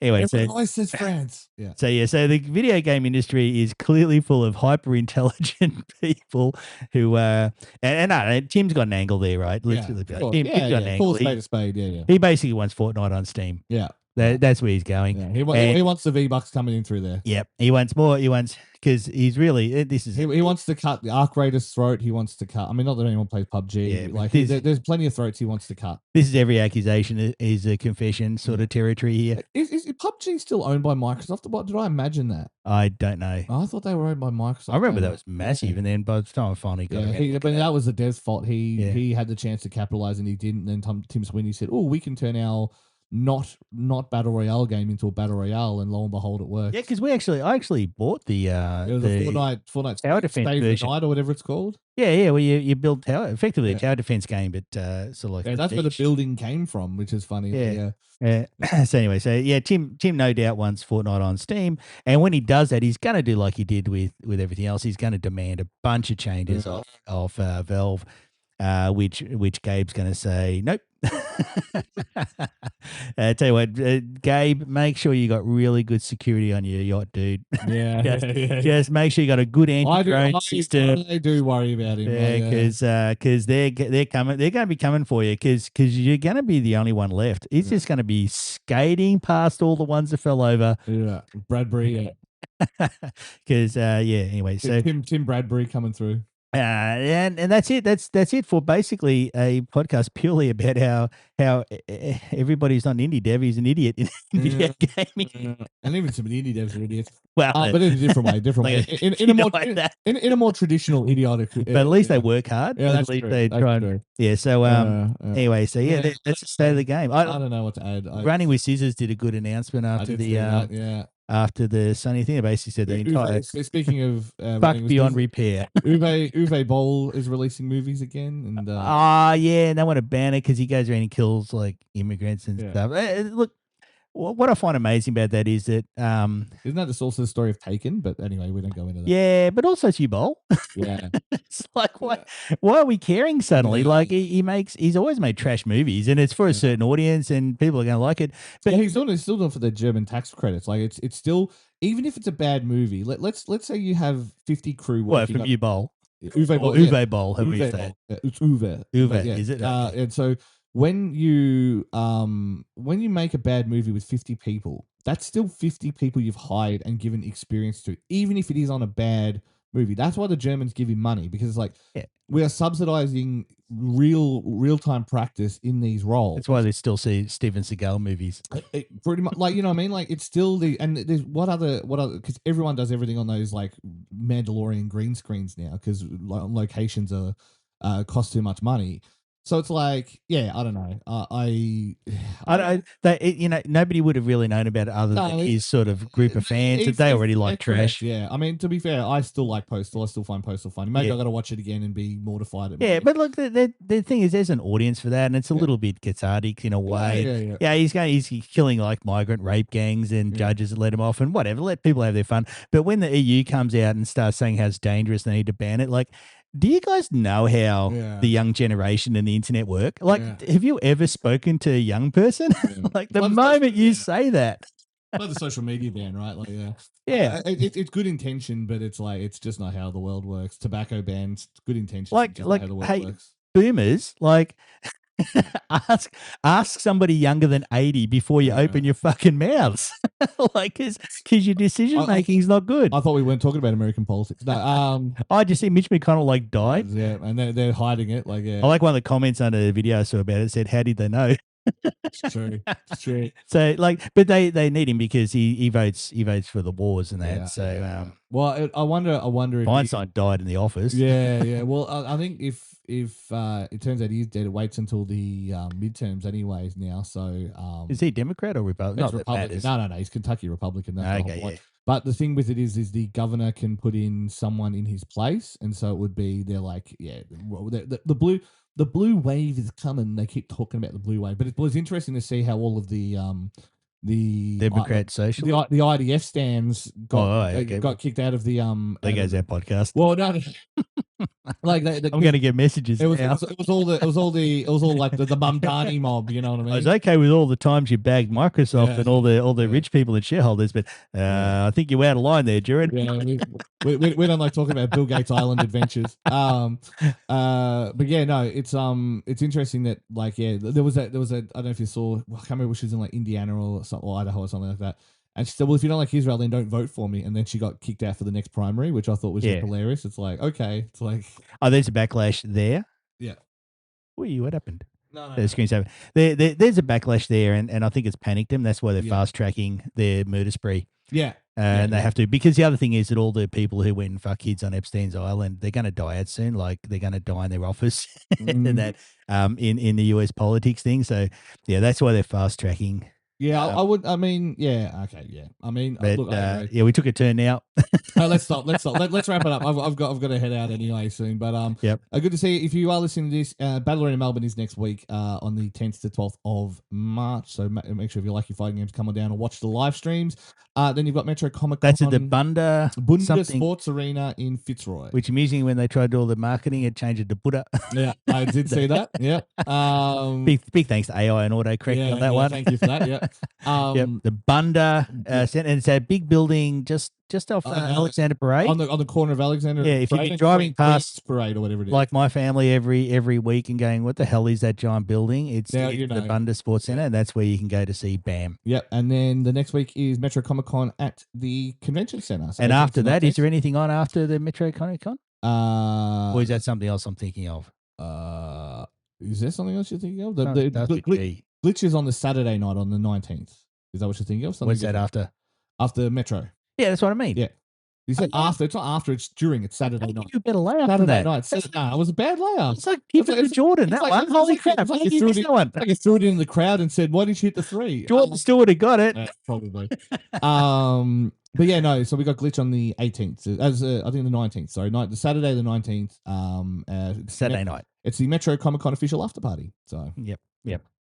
Anyway, everyone says France. Yeah. So the video game industry is clearly full of hyper intelligent people who and Tim's got an angle there. Right, Got an angle. Full spade to spade. Yeah. He basically wants Fortnite on Steam. Yeah. That's where he's going. Yeah, he wants the V-Bucks coming in through there. Yep, he wants more. He wants because he's really this is he wants to cut the Arc Raider's throat. He wants to cut. I mean, not that anyone plays PUBG. Yeah, like there's plenty of throats he wants to cut. This is every accusation is a confession sort of territory here. Is PUBG still owned by Microsoft? Did I imagine that? I don't know. I thought they were owned by Microsoft. I remember that was massive, and then by the time I finally got it, but that was the dev's fault. He had the chance to capitalize and he didn't. And then Tim Sweeney said, "Oh, we can turn our not battle royale game into a battle royale," and lo and behold, it worked. Yeah, because I actually bought the Fortnite tower defense version or whatever it's called. Yeah, well, you build effectively a tower defense game, but sort of like that's where the building came from, which is funny. So anyway, Tim no doubt wants Fortnite on Steam, and when he does that, he's going to do like he did with everything else. He's going to demand a bunch of changes off Valve, which Gabe's going to say nope. Tell you what, Gabe, make sure you got really good security on your yacht, dude. Just make sure you got a good anti-drone system. I do worry about him. Because they're coming. They're going to be coming for you because you're going to be the only one left. He's just going to be skating past all the ones that fell over. Yeah, Bradbury. Because anyway, so Tim Bradbury coming through. And that's it. That's it for basically a podcast purely about how everybody's not an indie dev. He's an idiot in video gaming, and even some indie devs are idiots. Well, but in a different way, in a more traditional idiotic. But at least they work hard. Yeah, at least they try. And, yeah. So anyway, so that's the state of the game. I don't know what to add. Running with Scissors did a good announcement after after the Sony thing. They basically said the entire. Speaking of fuck beyond repair. Uwe Boll is releasing movies again, and and they want to ban it because he goes around and kills like immigrants and stuff. Look, what I find amazing about that is that isn't that also the story of Taken? But anyway, we don't go into that. Yeah, but also it's Boll. Yeah, it's like why are we caring suddenly? Like he's always made trash movies, and it's for a certain audience, and people are going to like it. But he's still doing for the German tax credits. Like it's still, even if it's a bad movie. Let's say you have 50 crew. What from you Boll? Uwe Boll. Uwe Boll. How do you say it? It's Uwe. Is it? And so when you make a bad movie with 50 people, that's still 50 people you've hired and given experience to, even if it is on a bad movie. That's why the Germans give him money, because it's like we are subsidizing real-time practice in these roles. That's why they still see Steven Seagal movies. Pretty much, like, you know what I mean? Like, it's still there's what other because everyone does everything on those like Mandalorian green screens now, because locations are cost too much money. So it's like, I don't know. I don't know. Nobody would have really known about it other than his sort of group of fans that they already like trash. Yeah, I mean, to be fair, I still like Postal. I still find Postal funny. Maybe I got to watch it again and be mortified. But look, the thing is, there's an audience for that, and it's a little bit cathartic in a way. He's killing like migrant rape gangs and judges that let him off and whatever. Let people have their fun. But when the EU comes out and starts saying how it's dangerous, they need to ban it. Like, do you guys know how the young generation and the internet work? Like, have you ever spoken to a young person? Like, the moment you say that. Like the social media ban, right? Like, it's good intention, but it's like, it's just not how the world works. Tobacco bans, good intention. Like, how the world works. Boomers, like, ask somebody younger than 80 before you open your fucking mouths. Like, because your decision making is not good. I thought we weren't talking about American politics. No, I just see Mitch McConnell like died. Yeah, and they're hiding it. Like, I like one of the comments under the video I saw about it said, "How did they know?" It's true. So like, but they need him because he votes for the wars and that. Yeah, so well, I wonder if Feinstein died in the office. Yeah. Well, I think if it turns out he's dead, it waits until the midterms anyways now. So is he Democrat or Republican? Not Republican. No. He's Kentucky Republican. That's the whole point. Yeah. But the thing with it is the governor can put in someone in his place, and so it would be they're like the blue wave is coming. They keep talking about the blue wave, but it was interesting to see how all of the Democrat social the IDF stands got kicked out of the there goes our podcast. Well, no, Like I'm going to get messages it was, now. it was all like the Bumdani mob, you know what I mean? I was okay with all the times you bagged Microsoft and all the Yeah. rich people and shareholders, but I think you're out of line there, Jared. Yeah, we don't like talking about Bill Gates Island adventures. But yeah, no, it's interesting that like there was a I don't know if you saw, I can't remember if she was in like Indiana or something, or Idaho or something like that. And she said, "Well, if you don't like Israel, then don't vote for me." And then she got kicked out for the next primary, which I thought was just hilarious. It's like, okay, it's like, oh, there's a backlash there. Yeah. Wait, what happened? No. The screen's over. There's a backlash there, and I think it's panicked them. That's why they're fast tracking their murder spree. Yeah. And they have to, because the other thing is that all the people who went and fuck kids on Epstein's Island, they're going to die out soon. Like they're going to die in their office and that in the US politics thing. So yeah, that's why they're fast tracking. Yeah, I would. I mean, yeah, okay, yeah. I mean, But, look, yeah, we took a turn now. Let's stop. Let's wrap it up. I've got to head out anyway soon. But yep. Good to see you. If you are listening to this, Battle Arena Melbourne is next week on the 10th to 12th of March. So make sure if you like your fighting games, come on down and watch the live streams. Then you've got Metro Comic Con. That's at the Bunda Sports Arena in Fitzroy. Which amusing, when they tried to do all the marketing, it changed it to Buddha. Yeah, I did see that. Yeah. Big thanks to AI and autocorrect on that one. Thank you for that. Yeah. Yep. The Bunda Centre, and it's a big building just off Alexander Parade. On the corner of Alexander. Yeah, if you're driving past Parade or whatever it is. Like my family every week and going, what the hell is that giant building? It's the Bunda Sports Centre, and that's where you can go to see BAM. Yep. And then the next week is Metro Comic Con at the Convention Centre. So and after that, is there anything on after the Metro Comic Con? Or is that something else I'm thinking of? Is there something else you're thinking of? The Glitch is on the Saturday night on the 19th. Is that what you're thinking of? What's that after? After Metro. Yeah, that's what I mean. Yeah. You said after. It's not after. It's during. It's Saturday night. You better lay after Saturday that. night. No, it was a bad layout. It's like keep it to Jordan. That one. Holy crap! Like you threw it in the crowd and said, "Why didn't you hit the 3?" Jordan still would have got it. Probably. But yeah, no. So we got Glitch on the 18th. I think the 19th. Sorry, the Saturday the 19th. Saturday night. It's the Metro Comic Con official after party. So yep.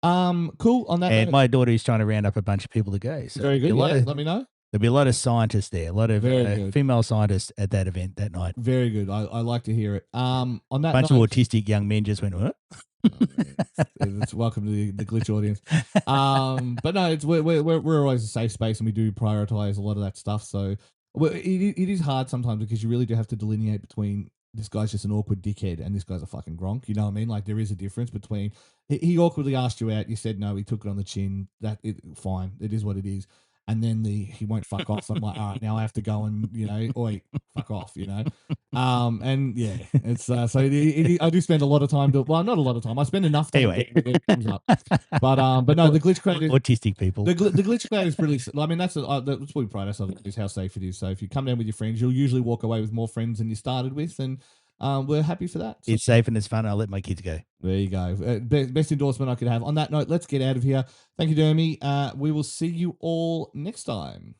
Cool. On that, and my daughter is trying to round up a bunch of people to go. So very good. Let me know. There'll be a lot of scientists there, a lot of female scientists at that event that night. Very good. I like to hear it. On that, bunch of autistic young men just went, what? It's welcome to the Glitch audience. But no, we're always a safe space, and we do prioritize a lot of that stuff. So it is hard sometimes because you really do have to delineate between this guy's just an awkward dickhead and this guy's a fucking gronk. You know what I mean? Like there is a difference between he awkwardly asked you out, you said no, he took it on the chin. Fine, it is what it is. And then he won't fuck off. I'm like, all right, now I have to go and fuck off, and yeah, it's so I do spend a lot of time. Not a lot of time. I spend enough time. Anyway, it comes up. But no, the Glitch crowd is autistic people. The Glitch crowd is pretty. I mean, that's what we pride ourselves on, is how safe it is. So if you come down with your friends, you'll usually walk away with more friends than you started with, and we're happy for that. So, it's safe and it's fun. I'll let my kids go. There you go. Best endorsement I could have. On that note, let's get out of here. Thank you, Dermie. We will see you all next time.